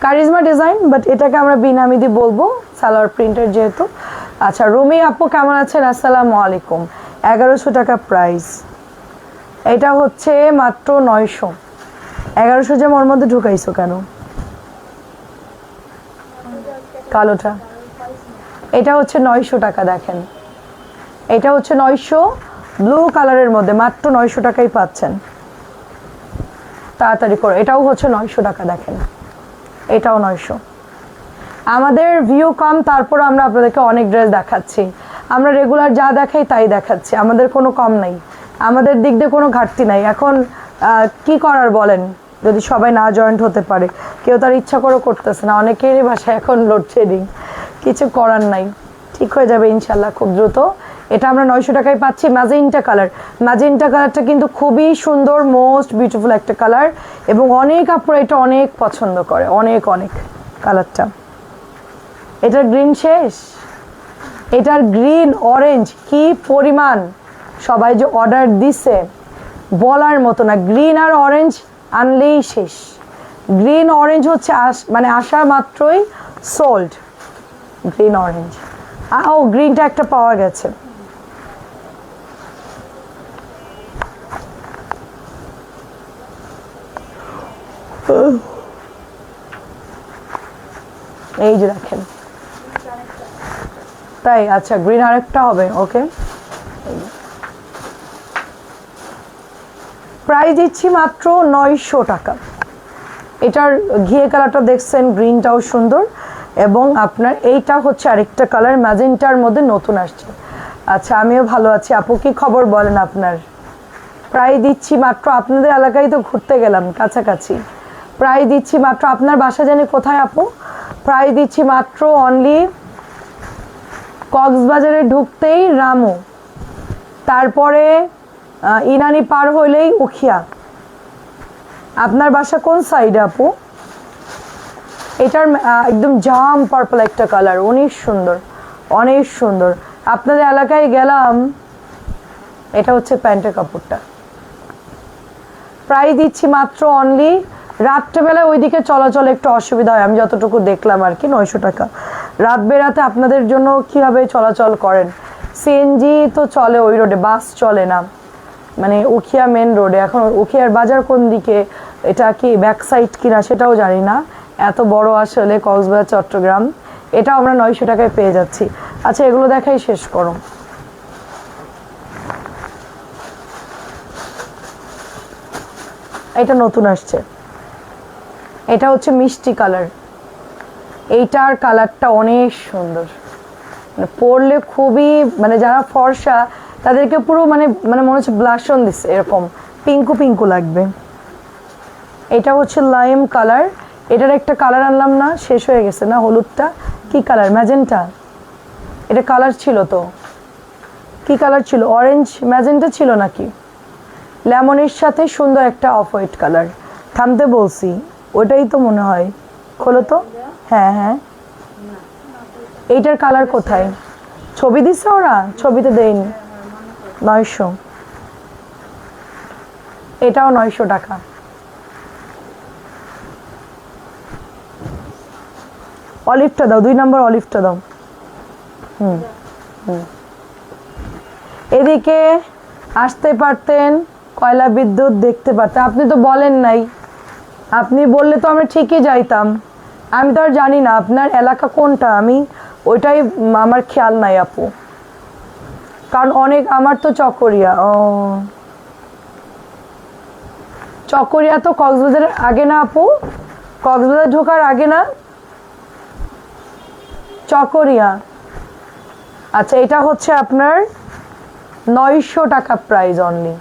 কারিজমা ডিজাইন, বাট এটাকে আমরা বিনামিদি বলবো, সালোয়ার প্রিন্টের যেহেতু। আচ্ছা, রুমি আপু কেমন আছেন? আসসালামু আলাইকুম। 1100 টাকা প্রাইস, এটা হচ্ছে মাত্র 900। 1100 যে ওর মধ্যে ঢুকাইছো কেন? কালোটা, এটা হচ্ছে 900 টাকা। দেখেন এটা হচ্ছে 900 ব্লু কালারের মধ্যে, মাত্র 900 টাকাই পাচ্ছেন, তাড়াতাড়ি করে। এটাও হচ্ছে 900 টাকা, দেখেন এটাও 900। আমাদের ভিউ কম, তারপর আমরা আপনাদেরকে অনেক ড্রেস দেখাচ্ছি, আমরা রেগুলার যা দেখাই তাই দেখাচ্ছি, আমাদের কোনো কম নাই, আমাদের দিক দিয়ে কোনো ঘাটতি নাই। এখন কি করার বলেন, যদি সবাই না জয়েন্ট হতে পারে, কেউ তার ইচ্ছা করে করতেছে না, অনেকেরই বাসায় এখন লোডশেডিং, কিছু করার নাই, ঠিক হয়ে যাবে ইনশাল্লাহ খুব দ্রুত। এটা আমরা 900 টাকায় পাচ্ছি। ম্যাজেন্টা কালার, ম্যাজেন্টা কালারটা কিন্তু খুবই সুন্দর, মোস্ট বিউটিফুল একটা কালার, এবং অনেক আপুরা এটা অনেক পছন্দ করে, অনেক অনেক কালারটা। এটার গ্রিন শেষ, এটার গ্রিন অরেঞ্জ কি পরিমাণ সবাই যে অর্ডার দিছে বলার মতো না, গ্রিন আর অরেঞ্জ আনলেই শেষ। গ্রিন অরেঞ্জ হচ্ছে মানে আসা মাত্রই সোল্ড, গ্রিন অরেঞ্জ। ও গ্রিনটা একটা পাওয়া গেছে, এই যে দেখেন, তাই? আচ্ছা, গ্রিন আরেকটা হবে, ওকে। প্রাইস দিচ্ছি মাত্র 900 টাকা, এটার ঘিয়ে কালারটা দেখছেন, গ্রিনটাও সুন্দর। এবং আপনার এইটা হচ্ছে আরেকটা কালার, ম্যাজেন্টার মধ্যে নতুন আসছে। আচ্ছা, আমিও ভালো আছি আপু, কি খবর বলেন আপনার? প্রায় দিচ্ছি মাত্র, আপনাদের এলাকায় তো ঘুরতে গেলাম কাছাকাছি। প্রায় দিচ্ছি মাত্র, আপনার বাসা জানি কোথায় আপু? প্রায় দিচ্ছি মাত্র অনলি কক্সবাজারে ঢুকতেই রামু, তারপরে ইনানি পার হইলেই উখিয়া। আপনার বাসা কোন সাইডে আপু? এটার একদম জাম পার্পল একটা কালার, অনেক সুন্দর, অনেক সুন্দর। আপনাদের এলাকায় গেলাম। এটা হচ্ছে প্যান্টের কাপড়টা, প্রায় দিচ্ছি মাত্র অনলি, রাত্রেবেলায় ওইদিকে চলাচলে একটু অসুবিধা হয়, আমি যতটুকু দেখলাম আর কি, 900 টাকা। রাত বেরাতে আপনাদের জন্য কিভাবে চলাচল করেন? সিএনজি তো চলে ওই রোডে, বাস চলে না, মানে উখিয়া মেন রোডে। এখন উখিয়ার বাজার কোন দিকে, এটা কি ব্যাক সাইড কিনা সেটাও জানি না, এত বড় আসলে কক্সবাজার চট্টগ্রাম। এটাও আমরা 900 টাকায় পেয়ে যাচ্ছি। আচ্ছা, এগুলো দেখাই শেষ করো। এটা নতুন আসছে, এটা হচ্ছে মিষ্টি কালার। এইটার কালারটা অনেক সুন্দর, মানে পরলে খুবই, মানে যারা ফর্সা তাদেরকে পুরো মানে মানে মনে হচ্ছে ব্লাশন দিচ্ছে, এরকম পিঙ্কু পিঙ্কু লাগবে। এটা হচ্ছে লাইম কালার। এটার একটা কালার আনলাম না, শেষ হয়ে গেছে না, হলুদটা কি কালার? ম্যাজেন্টা। এটা কালার ছিল তো, কি কালার ছিল? অরেঞ্জ ম্যাজেন্টা ছিল নাকি? লেমনের সাথে সুন্দর একটা অফ হোয়াইট কালার। থামতে বলছি, ওটাই তো মনে হয়। খোলো তো। হ্যাঁ হ্যাঁ, এইটার কালার কোথায়? ছবি দিচ্ছে ওরা? ছবিতে দেয়নি। 900, এটাও 900 টাকা। অলিভটা দাও, 2 নম্বর অলিভটা দাও। হুম হুম, এদিকে আসতে পারতেন, কয়লা বিদ্যুৎ দেখতে পারতেন। আপনি তো বলেন নাই, আপনি বললে তো আমরা ঠিকই যাইতাম। আমি তো আর জানি না আপনার এলাকা কোনটা, আমি ওইটাই আমার খেয়াল নাই আপু, কারণ অনেক, আমার তো চকরিয়া। ও, চকরিয়া তো কক্সবাজারের আগে না আপু? কক্সবাজার ঢোকার আগে না চকরিয়া? আচ্ছা, এটা হচ্ছে আপনার 900 টাকা প্রাইস অনলি,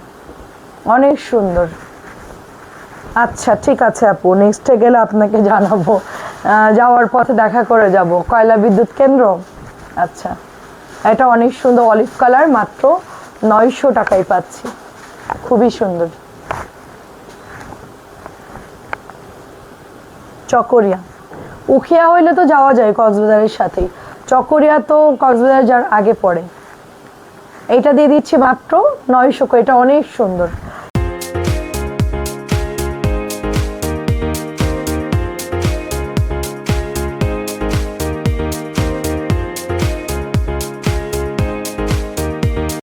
অনেক সুন্দর। আচ্ছা ঠিক আছে আপু, নেক্সটে গেলে আপনাকে জানাবো, যাওয়ার পথে দেখা করে যাব। কয়লা বিদ্যুৎ কেন্দ্র। আচ্ছা, এটা অনেক সুন্দর অলিভ কালার, মাত্র 900 টাকায় পাচ্ছি, খুবই সুন্দর। চকরিয়া, উখিয়া হইলে তো যাওয়া যায় কক্সবাজারের সাথেই, চকরিয়া তো কক্সবাজার যার আগে পড়ে। এইটা দিয়ে দিচ্ছি মাত্র 900, এটা অনেক সুন্দর।